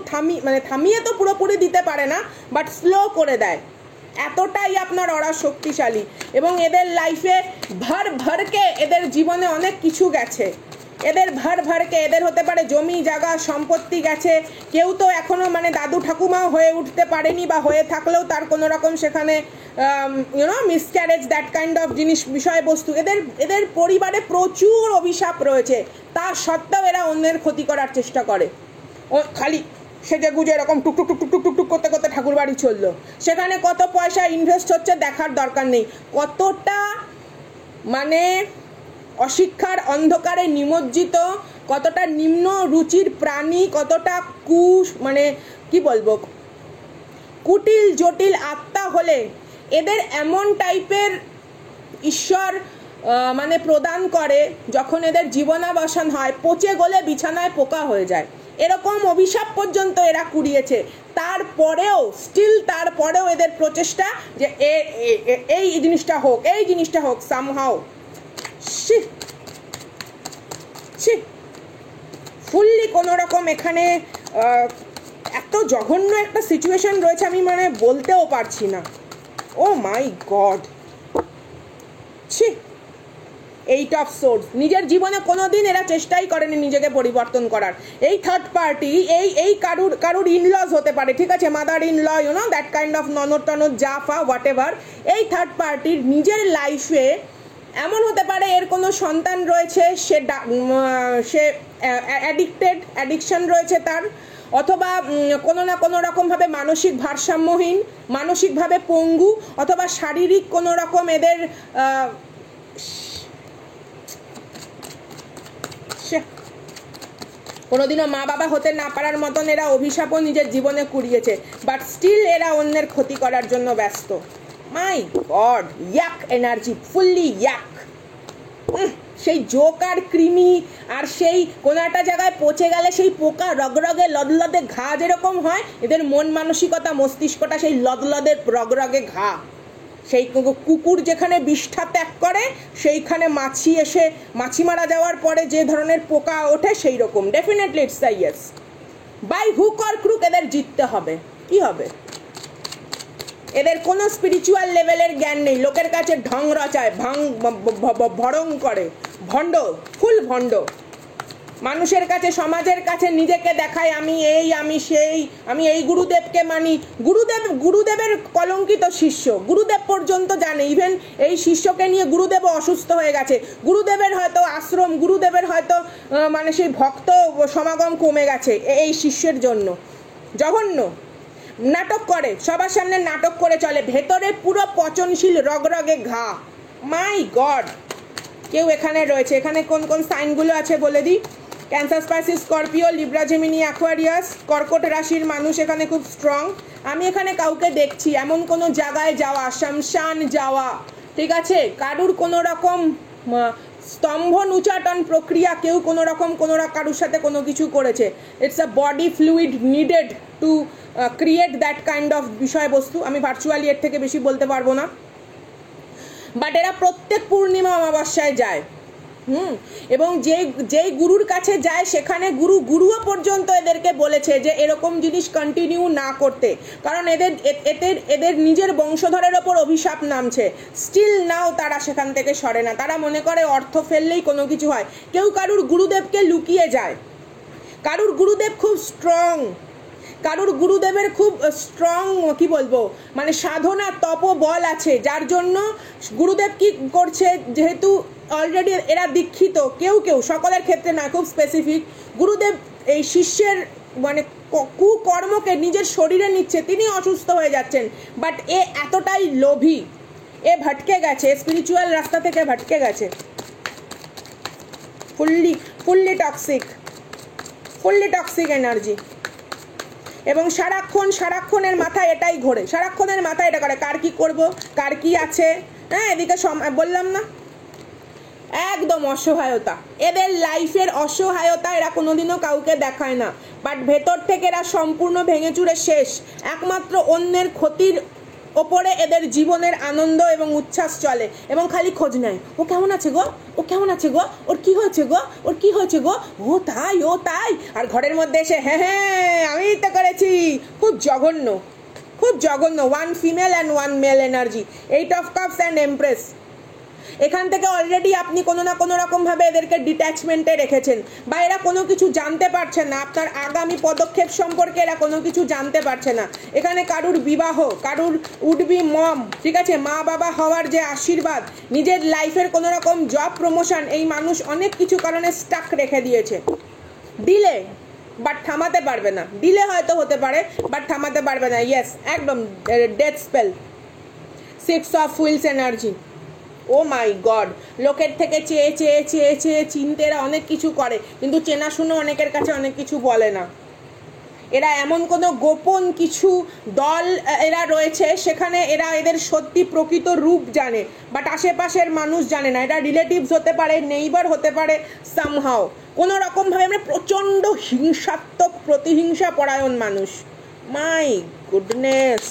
থামিয়ে তো পুরোপুরি দিতে পারে না, বাট স্লো করে দেয়। এতটাই আপনার ওরা শক্তিশালী। এবং এদের লাইফে ভরকে এদের জীবনে অনেক কিছু গেছে। এদের ভরকে এদের হতে পারে জমি জায়গা সম্পত্তি গেছে। কেউ তো এখনো মানে দাদু ঠাকুমাও হয়ে উঠতে পারেনি, বা হয়ে থাকলেও তার কোনো রকম সেখানে মিসক্যারেজ, দ্যাট কাইন্ড অফ জিনিস, বিষয়বস্তু। এদের পরিবারে প্রচুর অভিশাপ রয়েছে, তা সত্ত্বেও এরা অন্যের ক্ষতি করার চেষ্টা করে। খালি সেজে গুজে এরকম টুকটুক টুকটুক টুকটুক টুক করতে করতে ঠাকুর বাড়ি চললো। সেখানে কত পয়সা ইনভেস্ট হচ্ছে দেখার দরকার নেই। কতটা মানে অশিক্ষার অন্ধকারে নিমজ্জিত, কতটা নিম্ন রুচির প্রাণী, কতটা মানে কি বলবো, কুটিল জটিল আত্মা হলে এদের এমন টাইপের ঈশ্বর মানে প্রদান করে, যখন এদের জীবনাবসান হয়, পচে গলে বিছানায় পোকা হয়ে যায়। এরকম অভিশাপ পর্যন্ত এরা কুড়িয়েছে। তারপরেও এদের প্রচেষ্টা যে এই জিনিসটা হোক সামহাও। ফুললি কোনো রকম এখানে এত জঘন্য একটা সিচুয়েশন রয়েছে, আমি মানে বলতেও পারছি না। Oh my god, eight of swords. নিজের জীবনে কোনোদিন এরা চেষ্টাই করেনি নিজেকে পরিবর্তন করার। এই থার্ড পার্টি, এই কারুর ইনলজ হতে পারে, ঠিক আছে, mother in law, that kind of ননদ টনদ জাফা হোয়াট এভার। এই থার্ড পার্টির নিজের লাইফে এমন হতে পারে এর কোনো সন্তান রয়েছে, সে অ্যাডিকশন রয়েছে তার, অথবা কোনো না কোনো রকমভাবে মানসিক ভারসাম্যহীন, মানসিকভাবে পঙ্গু, অথবা শারীরিক কোনো রকম এদের কোনোদিনও মা বাবা হতে না পারার মতন এরা অভিশাপও নিজের জীবনে কুড়িয়েছে, বাট স্টিল এরা অন্যের ক্ষতি করার জন্য ব্যস্ত। মাই গড, ইয়াক এনার্জি, ফুললি ইয়াক। সেই জোক আর কৃমি, আর সেই কোনো একটা জায়গায় পচে গেলে সেই পোকা রগরগে লদলদে ঘা যেরকম হয়, এদের মন মানসিকতা মস্তিষ্কটা সেই লদলদের রগরগে ঘা। সেই কুকুর যেখানে বিষ্ঠা ত্যাগ করে, সেইখানে মাছি মারা যাওয়ার পরে যে ধরনের পোকা ওঠে, সেই রকম। Definitely it's a yes. By hook or crook এদের জিততে হবে। কি হবে? এদের কোনো স্পিরিচুয়াল লেভেলের জ্ঞান নেই, লোকের কাছে ঢং রচায়, ভরং করে, ভণ্ড, ফুল ভণ্ড। মানুষের কাছে, সমাজের কাছে নিজেকে দেখায় আমি এই, আমি সেই, আমি এই গুরুদেবকে মানি। গুরুদেবের কলঙ্কিত শিষ্য, গুরুদেব পর্যন্ত জানে। ইভেন এই শিষ্যকে নিয়ে গুরুদেবও অসুস্থ হয়ে গেছে। গুরুদেবের হয়তো আশ্রম, গুরুদেবের হয়তো মানে সেই ভক্ত সমাগম কমে গেছে এই শিষ্যের জন্য। জঘন্য নাটক করে, সবার সামনে নাটক করে চলে, ভেতরে পুরো পচনশীল রগরগে ঘা। মাই গড, কেউ এখানে রয়েছে। এখানে কোন কোন সাইনগুলো আছে বলে দিই। Cancer, spices, Scorpio, Libra, Gemini, Aquarius, কর্কট রাশির মানুষ এখানে খুব স্ট্রং। আমি এখানে কাউকে দেখছি এমন কোনো জায়গায় যাওয়া, শ্মশান যাওয়া, ঠিক আছে, কারুর কোনো রকম স্তম্ভ উচ্চাটন প্রক্রিয়া, কেউ কোনো রকম কারুর সাথে কোনো কিছু করেছে। It's a body fluid needed to create that kind of বিষয়বস্তু। আমি ভার্চুয়ালি এর থেকে বেশি বলতে পারবো না, বাট এরা প্রত্যেক পূর্ণিমা অমাবস্যায় যায়। এবং যেই গুরুর কাছে যায় সেখানে গুরুও পর্যন্ত এদেরকে বলেছে যে এরকম জিনিস কন্টিনিউ না করতে, কারণ এদের নিজের বংশধরের ওপর অভিশাপ নামছে। স্টিল নাও তারা সেখান থেকে সরে না। তারা মনে করে অর্থ ফেললেই কোনো কিছু হয়। কেউ কারুর গুরুদেবকে লুকিয়ে যায়, কারুর গুরুদেব খুব স্ট্রং, কারুর গুরুদেবের খুব স্ট্রং কি বলবো মানে সাধনা তপবল আছে, যার জন্য গুরুদেব কি করছে, যেহেতু অলরেডি এরা দীক্ষিত, কেউ সকলের ক্ষেত্রে না, খুব স্পেসিফিক, গুরুদেব এই শিষ্যের মানে কুকর্মকে নিজের শরীরে নিচ্ছে, তিনি অসুস্থ হয়ে যাচ্ছেন, বাট এ এতটাই লোভী, এ ভটকে গেছে, স্পিরিচুয়াল রাস্তা থেকে ভটকে গেছে, ফুললি টক্সিক এনার্জি। এবং সারাক্ষণের মাথায় এটাই ঘোরে, সারাক্ষণের মাথায় এটা করে, কার কি করব, কার কি আছে। হ্যাঁ, এদিকে বললাম না, একদম অসহায়তা, এদের লাইফের অসহায়তা, এরা কোনোদিনও কাউকে দেখায় না, বাট ভেতর থেকে এরা সম্পূর্ণ ভেঙে চুরে শেষ। একমাত্র অন্যের ক্ষতির ওপরে এদের জীবনের আনন্দ এবং উচ্ছ্বাস চলে, এবং খালি খোঁজ নেয়, ও কেমন আছে গো, ও কেমন আছে গো, ওর কি হয়েছে গো, ওর কি হয়েছে গো, ও তাই, আর ঘরের মধ্যে এসে হ্যাঁ আমি তো করেছি। খুব জঘন্য, one female and one male energy, 8 of cups and empress. এখান থেকে অলরেডি আপনি কোনো না কোনো রকমভাবে এদেরকে ডিট্যাচমেন্টে রেখেছেন, বা এরা কোনো কিছু জানতে পারছে না, আপনার আগামী পদক্ষেপ সম্পর্কে এরা কোনো কিছু জানতে পারছে না। এখানে কারুর বিবাহ, কারুর উডবি মম, ঠিক আছে, মা বাবা হওয়ার যে আশীর্বাদ, নিজের লাইফের কোনো রকম জব প্রমোশন, এই মানুষ অনেক কিছু কারণে স্টাক রেখে দিয়েছে। দিলে বাট থামাতে পারবে না, দিলে হয়তো হতে পারে বাট থামাতে পারবে না। ইয়েস, একদম death spell. 6 of wheels energy. Oh my god, লোকের থেকে চেয়ে চিনতে এরা অনেক কিছু করে, কিন্তু চেনাশুনো অনেকের কাছে অনেক কিছু বলে না। এরা এমন কোনো গোপন কিছু দল এরা রয়েছে, সেখানে এরা এদের সত্যি প্রকৃত রূপ জানে, বাট আশেপাশের মানুষ জানে না। এটা রিলেটিভস হতে পারে, নেইবার হতে পারে, সামহাও কোনো রকমভাবে আমরা প্রচণ্ড হিংসাত্মক, প্রতিহিংসা পরায়ণ মানুষ। মাই গুডনেস,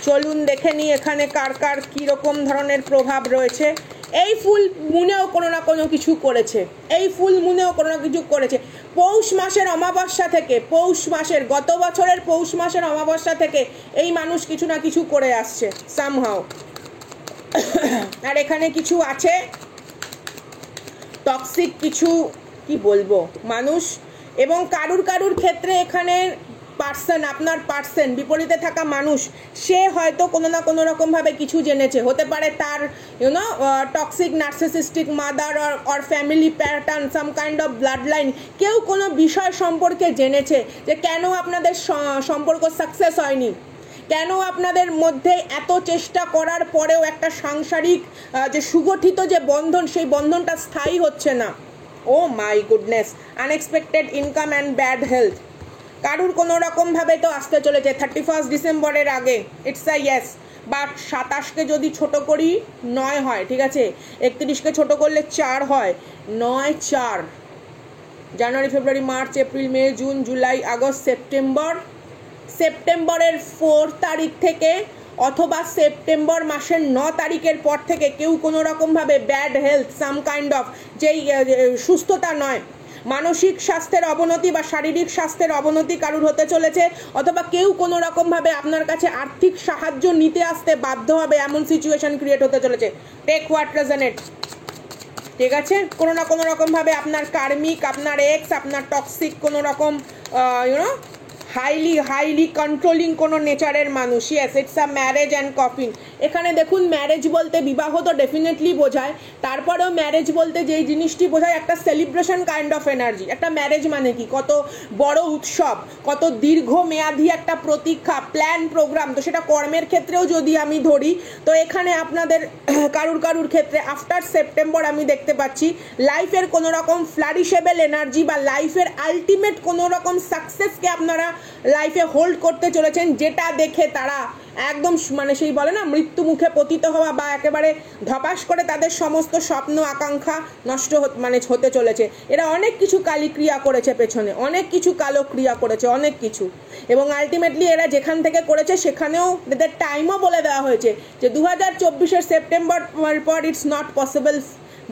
চলুন দেখে নিই এখানে কার কীরকম ধরনের প্রভাব রয়েছে। এই ফুল মুনেও কোনো না কোনো কিছু করেছে, পৌষ মাসের অমাবস্যা থেকে, গত বছরের পৌষ মাসের অমাবস্যা থেকে এই মানুষ কিছু না কিছু করে আসছে সামহাও। আর এখানে কিছু আছে টক্সিক কিছু, কি বলবো, মানুষ, এবং কারুর ক্ষেত্রে এখানে আপনার পার্সন, বিপরীতে থাকা মানুষ, সে হয়তো কোনো না কোনো রকমভাবে কিছু জেনেছে। হতে পারে তার toxic narcissistic mother or family pattern, some kind of blood line, কেউ কোনো বিষয় সম্পর্কে জেনেছে যে কেন আপনাদের সম্পর্ক সাকসেস হয়নি, কেন আপনাদের মধ্যে এত চেষ্টা করার পরেও একটা সাংসারিক যে সুগঠিত যে বন্ধন, সেই বন্ধনটা স্থায়ী হচ্ছে না। Oh my goodness, unexpected income and bad health. কারুর কোনো রকমভাবে তো আসতে চলেছে 31 ডিসেম্বরের আগে, ইটস আ ইয়েস, বাট 27কে যদি ছোট করি 9 হয়, ঠিক আছে, 31কে ছোট করলে 4 হয়, 9 4, জানুয়ারি, ফেব্রুয়ারি, মার্চ, এপ্রিল, মে, জুন, জুলাই, আগস্ট, সেপ্টেম্বরের 4 তারিখ থেকে অথবা সেপ্টেম্বর মাসের 9 তারিখের পর থেকে কেউ কোনো রকমভাবে bad health, some kind of, যেই সুস্থতা নয়, মানসিক স্বাস্থ্যের অবনতি বা শারীরিক স্বাস্থ্যের অবনতি কারুর হতে চলেছে, অথবা কেউ কোনো রকমভাবে আপনার কাছে আর্থিক সাহায্য নিতে আসতে বাধ্য হবে, এমন সিচুয়েশন ক্রিয়েট হতে চলেছে। টেক হোয়াট রেজনেট, ঠিক আছে, কোনো না কোনো রকমভাবে আপনার কার্মিক, আপনার এক্স, আপনার টক্সিক কোনো রকম হাইলি কন্ট্রোলিং কোনো নেচারের মানুষ। Yes, it's a marriage and coffin. এখানে দেখুন, ম্যারেজ বলতে বিবাহ তো ডেফিনেটলি বোঝায়, তারপরেও ম্যারেজ বলতে যেই জিনিসটি বোঝায় একটা সেলিব্রেশন কাইন্ড অফ এনার্জি। একটা ম্যারেজ মানে কি, কত বড় উৎসব, কত দীর্ঘমেয়াদী একটা প্রতীক্ষা, প্ল্যান, প্রোগ্রাম। তো সেটা কর্মের ক্ষেত্রেও যদি আমি ধরি, তো এখানে আপনাদের কারুর ক্ষেত্রে আফটার সেপ্টেম্বর আমি দেখতে পাচ্ছি লাইফের কোনো রকম ফ্লারিশেবল এনার্জি বা লাইফের আলটিমেট কোনো রকম সাকসেসকে আপনারা লাইফে হোল্ড করতে চলেছেন, যেটা দেখে তারা একদম মানে সেই বলে না মৃত্যু মুখে পতিত হওয়া বা একেবারে ধপাস করে তাদের সমস্ত স্বপ্ন আকাঙ্ক্ষা নষ্ট হতে চলেছে। এরা অনেক কিছু কালি ক্রিয়া করেছে পেছনে, অনেক কিছু কালো ক্রিয়া করেছে, অনেক কিছু, এবং আলটিমেটলি এরা যেখান থেকে করেছে সেখানেও এদের টাইমও বলে দেওয়া হয়েছে যে 2024 সেপ্টেম্বর পর ইটস নট পসিবল,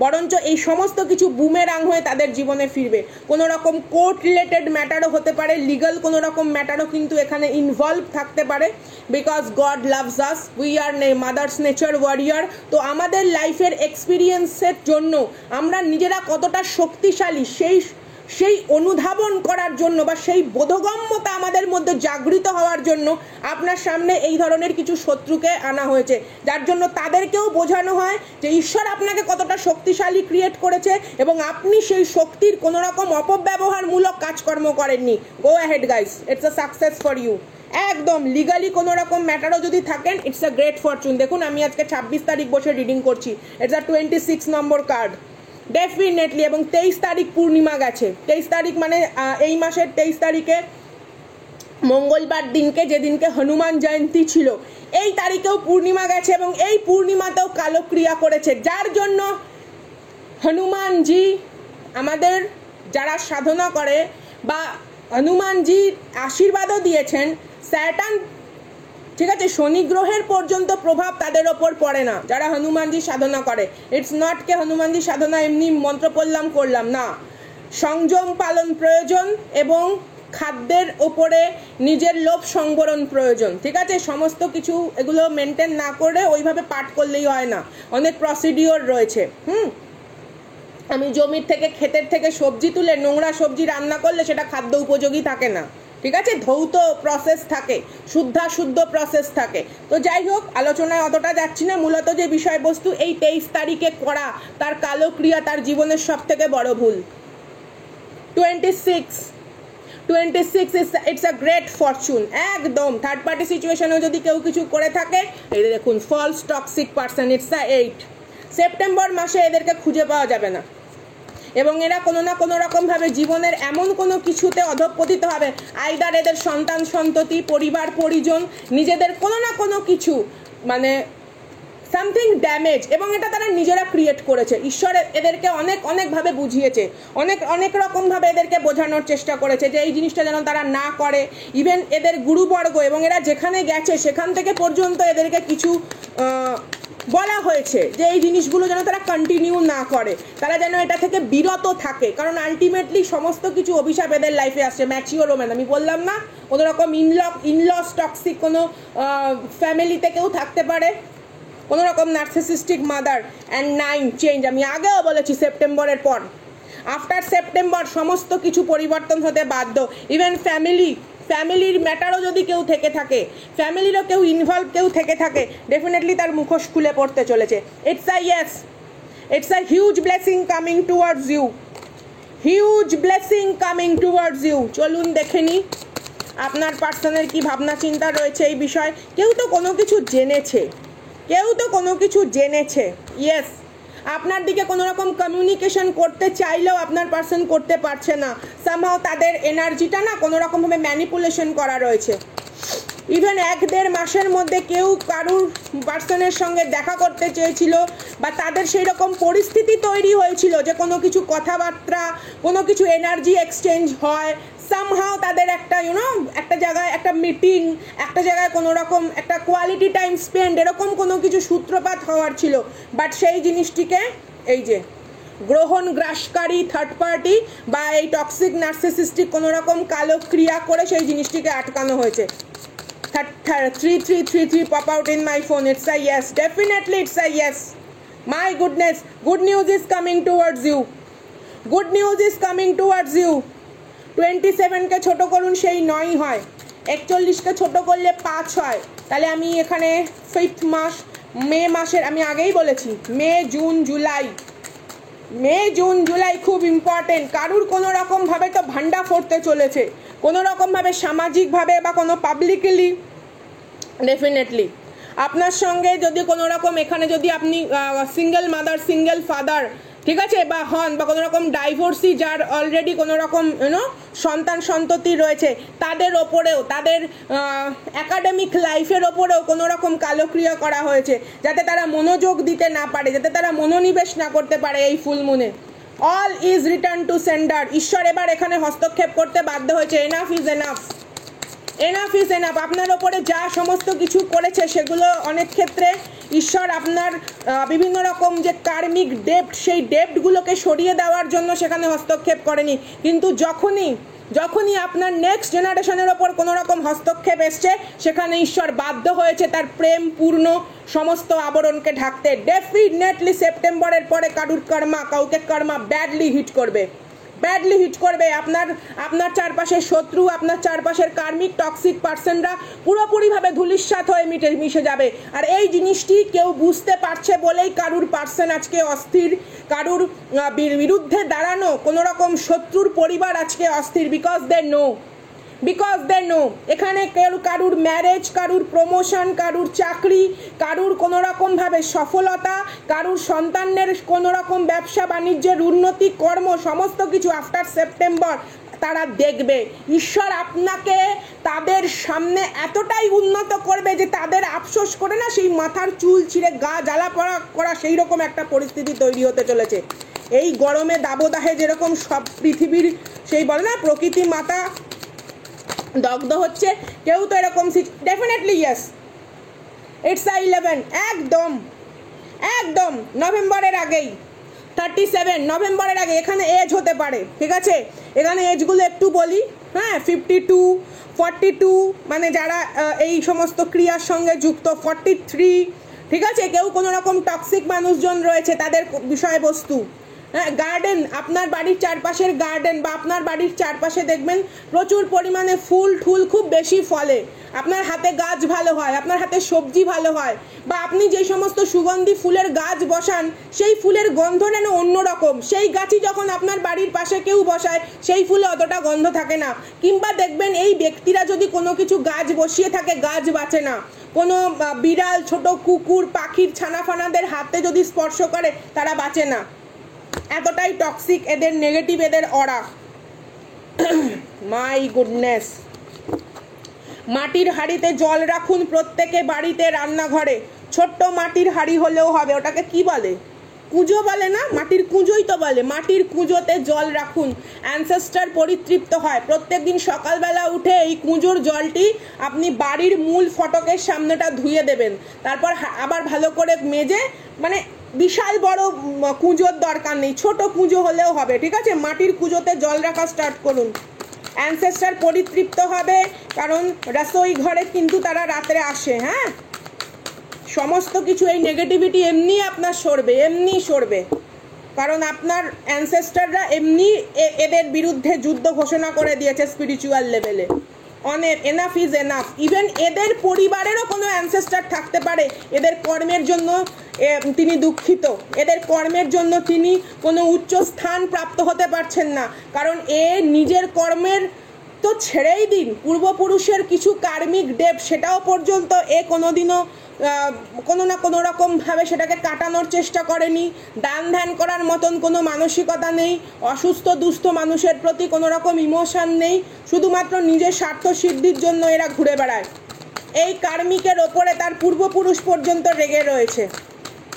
বরঞ্চ এই সমস্ত কিছু বুমেরাং হয়ে তাদের জীবনে ফিরবে। কোনো রকম কোর্ট রিলেটেড ম্যাটারও হতে পারে, লিগাল কোনো রকম ম্যাটারও কিন্তু এখানে ইনভলভ থাকতে পারে, because god loves us, we are mother's nature warrior. তো আমাদের লাইফের এক্সপিরিয়েন্সের জন্য আমরা নিজেরা কতটা শক্তিশালী সেই অনুধাবন করার জন্য বা সেই বোধগম্যতা আমাদের মধ্যে জাগৃত হওয়ার জন্য আপনার সামনে এই ধরনের কিছু শত্রুকে আনা হয়েছে, যার জন্য তাদেরকেও বোঝানো হয় যে ঈশ্বর আপনাকে কতটা শক্তিশালী ক্রিয়েট করেছে এবং আপনি সেই শক্তির কোনো রকম অপব্যবহারমূলক কাজকর্ম করেননি। Go ahead guys, it's a success for you. একদম লিগালি কোনো রকম ম্যাটারও যদি থাকেন, ইটস আ গ্রেট ফরচুন। দেখুন, আমি আজকে 26 তারিখ বসে রিডিং করছি, it's a 26 number card definitely. এবং 23 তারিখ পূর্ণিমা গেছে, 23 তারিখ মানে এই মাসের 23 তারিখে মঙ্গলবার দিনকে, যেদিনকে হনুমান জয়ন্তী ছিল, এই তারিখেও পূর্ণিমা গেছে এবং এই পূর্ণিমাতেও কালো ক্রিয়া করেছে, যার জন্য হনুমানজি আমাদের যারা সাধনা করে বা হনুমানজি আশীর্বাদও দিয়েছেন, স্যাটার্ন, ঠিক আছে, শনি গ্রহের পর্যন্ত প্রভাব তাদের ওপর পড়ে না যারা হনুমানজি সাধনা করে। ইটস নট কে হনুমানজি সাধনা এমনি মন্ত্র করলাম না, সংযম পালন প্রয়োজন এবং খাদ্যের ওপরে নিজের লোভ সংবরণ প্রয়োজন, ঠিক আছে। সমস্ত কিছু এগুলো মেনটেন না করে ওইভাবে পাঠ করলেই হয় না, অনেক প্রসিডিওর রয়েছে। আমি জমির থেকে, ক্ষেতের থেকে সবজি তুলে নোংরা সবজি রান্না করলে সেটা খাদ্য উপযোগী থাকে না, ঠিক আছে। ধৌত প্রসেস থাকে, শুদ্ধ প্রসেস থাকে। তো যাই হোক, আলোচনায় অতটা যাচ্ছি না। মূলত যে বিষয়বস্তু, এই 23 তারিখে করা তার কালো ক্রিয়া তার জীবনের সব থেকে বড় ভুল। 26 ইটস আ গ্রেট ফরচুন। একদম থার্ড পার্টি সিচুয়েশনেও যদি কেউ কিছু করে থাকে, এই দেখুন false toxic person, it's a 8। September মাসে এদেরকে খুঁজে পাওয়া যাবে না এবং এরা কোনো না কোনো রকমভাবে জীবনের এমন কোনো কিছুতে অধঃপতিত হবে, আইদার এদের সন্তান সন্ততি, পরিবার পরিজন, নিজেদের কোনো না কোনো কিছু মানে সামথিং ড্যামেজ, এবং এটা তারা নিজেরা ক্রিয়েট করেছে। ঈশ্বর এদেরকে অনেকভাবে বুঝিয়েছে, অনেক রকমভাবে এদেরকে বোঝানোর চেষ্টা করেছে যে এই জিনিসটা যেন তারা না করে। ইভেন এদের গুরুবর্গ এবং এরা যেখানে গেছে সেখান থেকে পর্যন্ত এদেরকে কিছু বলা হয়েছে যে এই জিনিসগুলো যেন তারা কন্টিনিউ না করে, তারা যেন এটা থেকে বিরত থাকে, কারণ আলটিমেটলি সমস্ত কিছু অভিশাপ এদের লাইফে আসছে। ম্যাচিওর ওম্যান, আমি বললাম না, কোনো রকম ইনলস টক্সিক কোনো ফ্যামিলিতে কেউ থাকতে পারে, কোনো রকম নার্সিসিস্টিক মাদার। অ্যান্ড 9 চেঞ্জ, আমি আগেও বলেছি সেপ্টেম্বরের পর, আফটার সেপ্টেম্বর সমস্ত কিছু পরিবর্তন হতে বাধ্য। ইভেন ফ্যামিলির ম্যাটারও যদি কেউ থেকে থাকে, ফ্যামিলিরও কেউ ইনভলভ কেউ থেকে থাকে, ডেফিনেটলি তার মুখোশ খুলে পড়তে চলেছে। It's a yes, it's a huge blessing coming towards you, huge blessing coming towards you. চলুন দেখে নিই আপনার পার্সনের কি ভাবনা চিন্তা রয়েছে এই বিষয়ে। কেউ তো কোনো কিছু জেনেছে, ইয়েস। আপনার দিকে কোনো রকম কমিউনিকেশন করতে চাইলেও আপনার পার্সন করতে পারছে না, সামহাও তাদের এনার্জিটা না কোনো রকমভাবে ম্যানিপুলেশন করা রয়েছে। ইভেন 1-1.5 মাসের মধ্যে কেউ কারুর পার্সনের সঙ্গে দেখা করতে চেয়েছিল বা তাদের সেই রকম পরিস্থিতি তৈরি হয়েছিল যে কোনো কিছু কথাবার্তা, কোনো কিছু এনার্জি এক্সচেঞ্জ হয়, সামহাও তাদের একটা একটা জায়গায় একটা মিটিং, একটা জায়গায় কোনো রকম একটা কোয়ালিটি টাইম স্পেন্ড, এরকম কোনো কিছু সূত্রপাত হওয়ার ছিল। বাট সেই জিনিসটিকে এই যে গ্রহণ গ্রাসকারী থার্ড পার্টি বা এই টক্সিক নার্সিসিস্টিক কোনো রকম কালো ক্রিয়া করে সেই জিনিসটিকে আটকানো হয়েছে। 3333 pop out in my phone. It's a yes, definitely it's a yes. My goodness, good news is coming towards you, good news is coming towards you। 27 কে ছোট করুন সেই 9 হয়। 41কে ছোট করলে 5 হয়, তাহলে আমি এখানে 5th মাস, মে মাসের আমি আগেই বলেছি মে জুন জুলাই খুব ইম্পর্টেন্ট। কারুর কোনো রকমভাবে তো ভান্ডা ফোড়তে চলেছে, কোনো রকমভাবে সামাজিকভাবে বা কোনো পাবলিকলি ডেফিনেটলি আপনার সঙ্গে যদি কোনো রকম এখানে যদি আপনি সিঙ্গেল মাদার সিঙ্গেল ফাদার ঠিক আছে বা হন বা কোনো রকম ডাইভোর্সি যার অলরেডি কোনো রকম সন্তান সন্ততি রয়েছে তাদের ওপরেও তাদের একাডেমিক লাইফের ওপরেও কোনো রকম কালক্রিয়া করা হয়েছে যাতে তারা মনোযোগ দিতে না পারে, যাতে তারা মনোনিবেশ না করতে পারে এই ফুল মুনে। All is return to sender. ঈশ্বর এবার এখানে হস্তক্ষেপ করতে বাধ্য হয়েছে। Enough is enough, enough is enough. আপনার ওপরে যা সমস্ত কিছু করেছে সেগুলো অনেক ক্ষেত্রে ঈশ্বর আপনার বিভিন্ন রকম যে কার্মিক ডেপ্ট সেই ডেপ্টগুলোকে সরিয়ে দেওয়ার জন্য সেখানে হস্তক্ষেপ করেনি, কিন্তু যখনই আপনার নেক্সট জেনারেশনের ওপর কোনো রকম হস্তক্ষেপ এসছে সেখানে ঈশ্বর বাধ্য হয়েছে তার প্রেম পূর্ণ সমস্ত আবরণকে ঢাকতে। ডেফিনেটলি সেপ্টেম্বরের পরে কাউকে কর্মা ব্যাডলি হিট করবে। আপনার চারপাশের শত্রু, আপনার চারপাশের কার্মিক টক্সিক পার্সনরা পুরোপুরিভাবে ধূলিসাৎ হয়ে মিশে যাবে। আর এই জিনিসটি কেউ বুঝতে পারছে বলেই কারুর পার্সন আজকে অস্থির, কারুর বিরুদ্ধে দাঁড়ানো কোনো রকম শত্রুর পরিবার আজকে অস্থির, বিকজ দে নো এখানে কারুর ম্যারেজ, কারুর প্রমোশন, কারুর চাকরি, কারুর কোনো রকমভাবে সফলতা, কারুর সন্তানের কোনো রকম ব্যবসা বাণিজ্যের উন্নতি, কর্ম সমস্ত কিছু আফটার সেপ্টেম্বর তারা দেখবে। ঈশ্বর আপনাকে তাদের সামনে এতটাই উন্নত করবে যে তাদের আফসোস করে না সেই মাথার চুল ছিঁড়ে গা জ্বালা পড়া করা সেই রকম একটা পরিস্থিতি তৈরি হতে চলেছে। এই গরমে দাবদাহে যেরকম সব পৃথিবীর সেই বলে না প্রকৃতি মাতা দগ্ধ হচ্ছে, কেউ তো এরকম ডেফিনেটলি ইয়েস ইটস 11 একদম নভেম্বরের আগেই 37 নভেম্বরের আগে এখানে এজ হতে পারে। ঠিক আছে, এখানে এজগুলো একটু বলি, হ্যাঁ 52 42 মানে যারা এই সমস্ত ক্রিয়ার সঙ্গে যুক্ত, 43 ঠিক আছে, কেউ কোনো রকম টক্সিক মানুষজন রয়েছে তাদের বিষয়বস্তু। হ্যাঁ, গার্ডেন, আপনার বাড়ির চারপাশের গার্ডেন বা আপনার বাড়ির চারপাশে দেখবেন প্রচুর পরিমাণে ফুল ঠুল খুব বেশি ফলে, আপনার হাতে গাছ ভালো হয়, আপনার হাতে সবজি ভালো হয়, বা আপনি যেই সমস্ত সুগন্ধি ফুলের গাছ বসান সেই ফুলের গন্ধ যেন অন্যরকম। সেই গাছই যখন আপনার বাড়ির পাশে কেউ বসায় সেই ফুলে অতটা গন্ধ থাকে না। কিংবা দেখবেন এই ব্যক্তিরা যদি কোনো কিছু গাছ বসিয়ে থাকে গাছ বাঁচে না, কোনো বিড়াল, ছোট কুকুর, পাখির ছানাফানাদের হাতে যদি স্পর্শ করে তারা বাঁচে না, এতটাই টক্সিক এদের নেগেটিভ এদের অরা। My goodness. মাটির হাঁড়িতে জল রাখুন প্রত্যেকে বাড়িতে, রান্নাঘরে ছোট্ট মাটির হাঁড়ি হলেও হবে। ওটাকে কি বলে? কুঁজো বলে না? মাটির কুঁজোই তো বলে। মাটির কুঁজোতে জল রাখুন, অ্যানসেস্টার পরিতৃপ্ত হয়। প্রত্যেকদিন সকালবেলা উঠে এই কুঁজোর জলটি আপনি বাড়ির মূল ফটকের সামনেটা ধুয়ে দেবেন, তারপর আবার ভালো করে মেজে, মানে বিশাল বড় কুঁজোর দরকার নেই, ছোট কুঁজো হলেও হবে। ঠিক আছে, মাটির কুঁজোতে জল রাখা স্টার্ট করুন। অ্যানসেস্টার পরিতৃপ্ত হবে, কারণ রসোই ঘরে কিন্তু তারা রাত্রে আসে। হ্যাঁ, সমস্ত কিছু এই নেগেটিভিটি এমনি আপনার সরবে, কারণ আপনার অ্যানসেস্টাররা এমনি এদের বিরুদ্ধে যুদ্ধ ঘোষণা করে দিয়েছে স্পিরিচুয়াল লেভেলে। অনেক এনাফ ইজ এনাফ। ইভেন এদের পরিবারেরও কোনো অ্যানসেস্টার থাকতে পারে এদের কর্মের জন্য তিনি দুঃখিত, এদের কর্মের জন্য তিনি কোনো উচ্চ স্থান প্রাপ্ত হতে পারছেন না, কারণ এ নিজের কর্মের তো ছেড়েই দিন, পূর্বপুরুষের কিছু কার্মিক ডেপ সেটাও পর্যন্ত এ কোনোদিনও কোনো না কোনো রকমভাবে সেটাকে কাটানোর চেষ্টা করেনি। দান ধ্যান করার মতন কোনো মানসিকতা নেই, অসুস্থ দুস্থ মানুষের প্রতি কোনো রকম ইমোশন নেই, শুধুমাত্র নিজের স্বার্থ সিদ্ধির জন্য এরা ঘুরে বেড়ায়। এই কার্মিকের ওপরে তার পূর্বপুরুষ পর্যন্ত রেগে রয়েছে।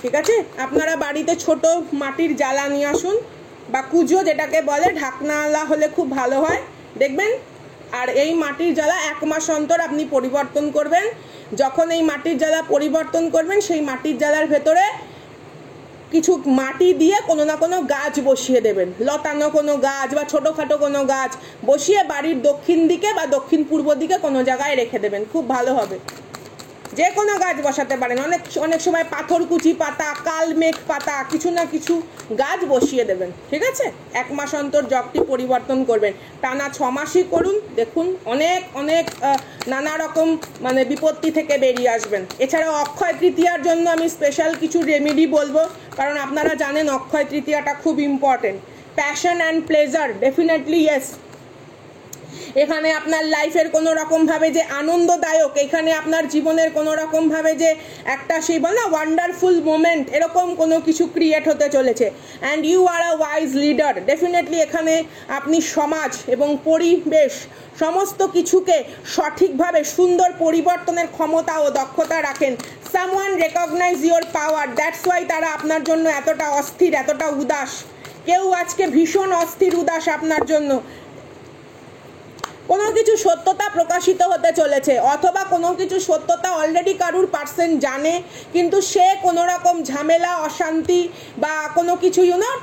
ঠিক আছে, আপনারা বাড়িতে ছোট মাটির জ্বালা নিয়ে আসুন, বা কুঁজো যেটাকে বলে, ঢাকনাওয়ালা হলে খুব ভালো হয় দেখবেন। আর এই মাটির জ্বালা 1 মাস অন্তর আপনি পরিবর্তন করবেন। যখন এই মাটির জ্বালা পরিবর্তন করবেন সেই মাটির জ্বালার ভেতরে কিছু মাটি দিয়ে কোনো না কোনো গাছ বসিয়ে দেবেন, লতানো কোনো গাছ বা ছোটোখাটো কোনো গাছ বসিয়ে বাড়ির দক্ষিণ দিকে বা দক্ষিণ পূর্ব দিকে কোনো জায়গায় রেখে দেবেন, খুব ভালো হবে। যে কোনো গাছ বসাতে পারেন, অনেক অনেক সময় পাথরকুচি পাতা, কালমেঘ পাতা, কিছু না কিছু গাছ বসিয়ে দেবেন, ঠিক আছে? 1 মাস অন্তর জগটি পরিবর্তন করবেন, টানা 6 মাসই করুন, দেখুন অনেক অনেক নানা রকম মানে বিপত্তি থেকে বেরিয়ে আসবেন। এছাড়াও অক্ষয় তৃতীয়ার জন্য আমি স্পেশাল কিছু রেমেডি বলবো, কারণ আপনারা জানেন অক্ষয় তৃতীয়াটা খুব important. Passion and pleasure, definitely yes. এখানে আপনার লাইফের কোনো রকমভাবে যে আনন্দদায়ক, এখানে আপনার জীবনের কোনো রকমভাবে যে একটা সেই বল না ওয়ান্ডারফুল মোমেন্ট, এরকম কোনো কিছু ক্রিয়েট হতে চলেছে। And you are a wise leader, definitely এখানে আপনি সমাজ এবং পরিবেশ সমস্ত কিছুকে সঠিকভাবে সুন্দর পরিবর্তনের ক্ষমতা ও দক্ষতা রাখেন। Someone recognize your power, that's why তারা আপনার জন্য এতটা অস্থির, এতটা উদাস। কেউ আজকে ভীষণ অস্থির উদাস আপনার জন্য। কোনো কিছু সত্যতা প্রকাশিত হতে চলেছে, অথবা কোনো কিছু সত্যতা অলরেডি কারুর পার্সন জানে, কিন্তু সে কোনো রকম ঝামেলা, অশান্তি বা কোনো কিছু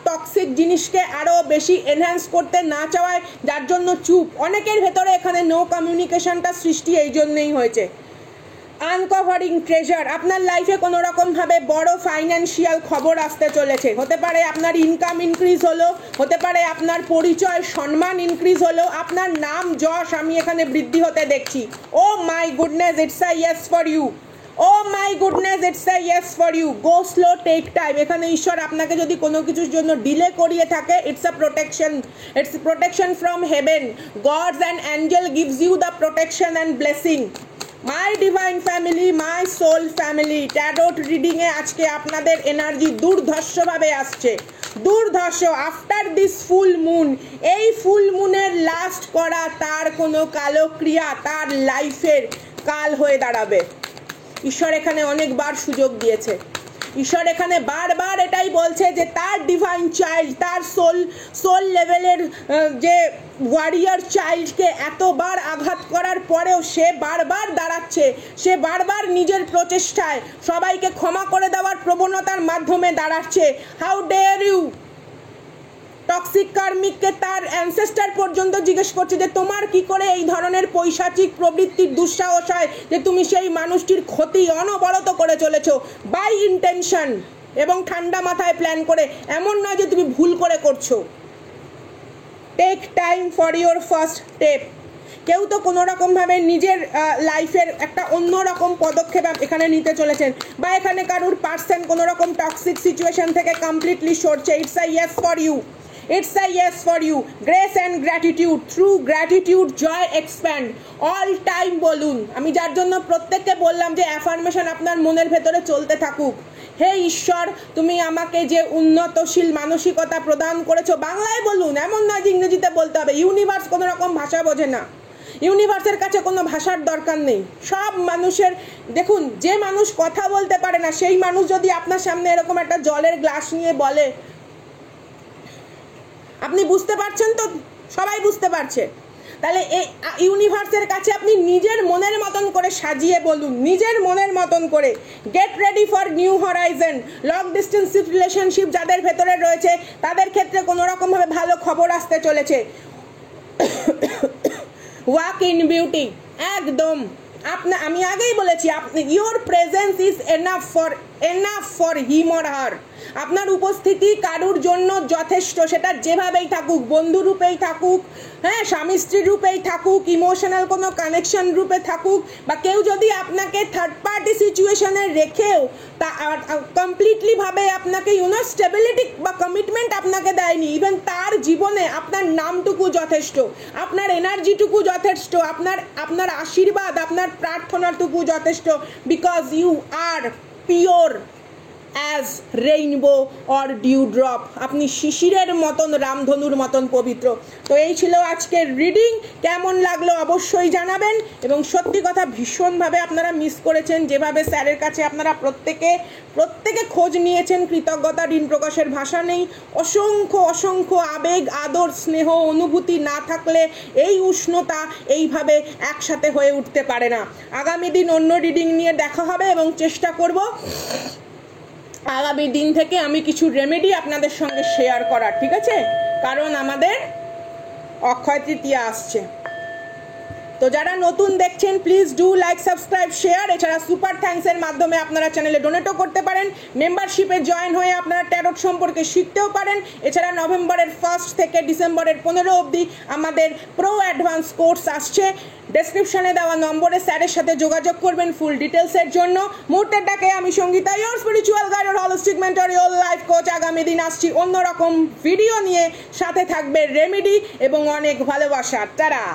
টক্সিক জিনিসকে আরও বেশি এনহ্যান্স করতে না চাওয়ায় যার জন্য চুপ। অনেকের ভেতরে এখানে নো কমিউনিকেশনটা সৃষ্টি এই জন্যই হয়েছে। আনকভারিং ট্রেজার, আপনার লাইফে কোনো রকমভাবে বড় ফাইন্যান্সিয়াল খবর আসতে চলেছে। হতে পারে আপনার ইনকাম ইনক্রিজ হলো, হতে পারে আপনার পরিচয় সম্মান ইনক্রিজ হলো, আপনার নাম যশ আমি এখানে বৃদ্ধি হতে দেখছি। Oh my goodness, it's a yes for you. Oh my goodness, it's a yes for you. Go slow, take time. এখানে ঈশ্বর আপনাকে যদি কোনো কিছুর জন্য ডিলে করিয়ে থাকে, it's a protection, it's protection from heaven. Gods and angel gives you the protection and blessing. My divine family, my soul family, tarot রিডিংয়ে আজকে আপনাদের এনার্জি দুর্ধর্ষভাবে আসছে, দুর্ধর্ষ। আফটার দিস ফুল মুন, এই ফুল মুনের লাস্ট করা তার কোনো কালো ক্রিয়া তার লাইফের কাল হয়ে দাঁড়াবে। ঈশ্বর এখানে অনেকবার সুযোগ দিয়েছে, ঈশ্বর এখানে বারবার এটাই বলছে যে তার ডিভাইন চাইল্ড, তার সোল লেভেলের যে ওয়ারিয়ার চাইল্ডকে এতবার আঘাত করার পরেও সে বারবার দাঁড়াচ্ছে, সে বারবার নিজের প্রচেষ্টায় সবাইকে ক্ষমা করে দেওয়ার প্রবণতার মাধ্যমে দাঁড়াচ্ছে। How dare you! টক্সিক কার্মিককে তার অ্যানসেস্টার পর্যন্ত জিজ্ঞেস করছে যে তোমার কি করে এই ধরনের পৈশাচিক প্রবৃত্তির দুঃসাহস হয় যে তুমি সেই মানুষটির ক্ষতি অনবরত করে চলেছো বাই ইন্টেনশন এবং ঠান্ডা মাথায় প্ল্যান করে, এমন নয় যে তুমি ভুল করে করছো। Take time for your first step. কেউ তো কোনো রকমভাবে নিজের লাইফের একটা অন্যরকম পদক্ষেপ এখানে নিতে চলেছেন, বা এখানে কারুর পার্সন কোনো রকম টক্সিক সিচুয়েশন থেকে কমপ্লিটলি সরছে। It's a yes for you, it's a yes for you. Grace and gratitude, through gratitude joy expand. All time বলুন, আমি যার জন্য প্রত্যেককে বললাম যে অ্যাফার্মেশন আপনার মনের ভেতরে চলতে থাকুক। হে ঈশ্বর, তুমি আমাকে যে উন্নতশীল মানসিকতা প্রদান করেছো, বাংলায় বলুন, এমন নয় যে ইংরেজিতে বলতে হবে। ইউনিভার্স কোনো রকম ভাষা বোঝে না, ইউনিভার্সের কাছে কোনো ভাষার দরকার নেই। সব মানুষের, দেখুন, যে মানুষ কথা বলতে পারে না সেই মানুষ যদি আপনার সামনে এরকম একটা জলের গ্লাস নিয়ে বলে, আপনি বুঝতে পারছেন তো? সবাই বুঝতে পারছে। তাহলে এই ইউনিভার্সের কাছে আপনি নিজের মনের মতন করে সাজিয়ে বলুন, নিজের মনের মতন করে। Get ready for new Horizon. Long distance relationship যাদের ভেতরে রয়েছে তাদের ক্ষেত্রে কোনো রকমভাবে ভালো খবর আসতে চলেছে। ওয়াক ইন বিউটি, একদম। আমি আগেই বলেছি, your presence is enough for him or her. আপনার উপস্থিতি কারুর জন্য যথেষ্ট, সেটা যেভাবেই থাকুক, বন্ধু রূপেই থাকুক, হ্যাঁ, স্বামী স্ত্রী রূপেই থাকুক, ইমোশনাল কোনো কানেকশন রূপে থাকুক, বা কেউ যদি আপনাকে থার্ড পার্টি সিচুয়েশনে রেখেও তা কমপ্লিটলি ভাবে আপনাকে স্টেবিলিটি বা কমিটমেন্ট আপনাকে দেয়নি, ইভেন তার জীবনে আপনার নামটুকু যথেষ্ট, আপনার এনার্জিটুকু যথেষ্ট, আপনার আশীর্বাদ, আপনার প্রার্থনাটুকু যথেষ্ট। Because you are pure as rainbow or dew drop. আপনি শিশিরের মতন, রামধনুর মতন পবিত্র। তো এই ছিল আজকের রিডিং। কেমন লাগলো অবশ্যই জানাবেন। এবং সত্যি কথা, ভীষণভাবে আপনারা মিস করেছেন যেভাবে স্যারের কাছে আপনারা প্রত্যেকে খোঁজ নিয়েছেন। কৃতজ্ঞতা ঋণ প্রকাশের ভাষা নেই। অসংখ্য অসংখ্য আবেগ, আদর, স্নেহ, অনুভূতি না থাকলে এই উষ্ণতা এইভাবে একসাথে হয়ে উঠতে পারে না। আগামী দিন অন্য রিডিং নিয়ে দেখা হবে এবং চেষ্টা করব আগামী দিন থেকে আমি কিছু রেমেডি আপনাদের সঙ্গে শেয়ার করার, ঠিক আছে? কারণ আমাদের অক্ষয় তৃতীয়া আসছে। তো যারা নতুন দেখছেন please do like subscribe share. এছাড়া সুপার থ্যাঙ্কসের মাধ্যমে আপনারা চ্যানেলে ডোনেটও করতে পারেন, মেম্বারশিপে জয়েন হয়ে আপনারা ট্যারোট সম্পর্কে শিখতেও পারেন। এছাড়া নভেম্বরের 1 থেকে ডিসেম্বরের 15 অবধি আমাদের প্রো অ্যাডভান্স কোর্স আসছে। ডেসক্রিপশনে দেওয়া নম্বরে স্যারের সাথে যোগাযোগ করবেন ফুল ডিটেলসের জন্য। মুহূর্তের ডাকে আমি সঙ্গীতা, ইয়োর স্পিরিচুয়াল গাইড আর holistic mentor, your life coach. আগামী দিন আসছি অন্যরকম ভিডিও নিয়ে, সাথে থাকবে রেমেডি এবং অনেক ভালোবাসা। টাটা।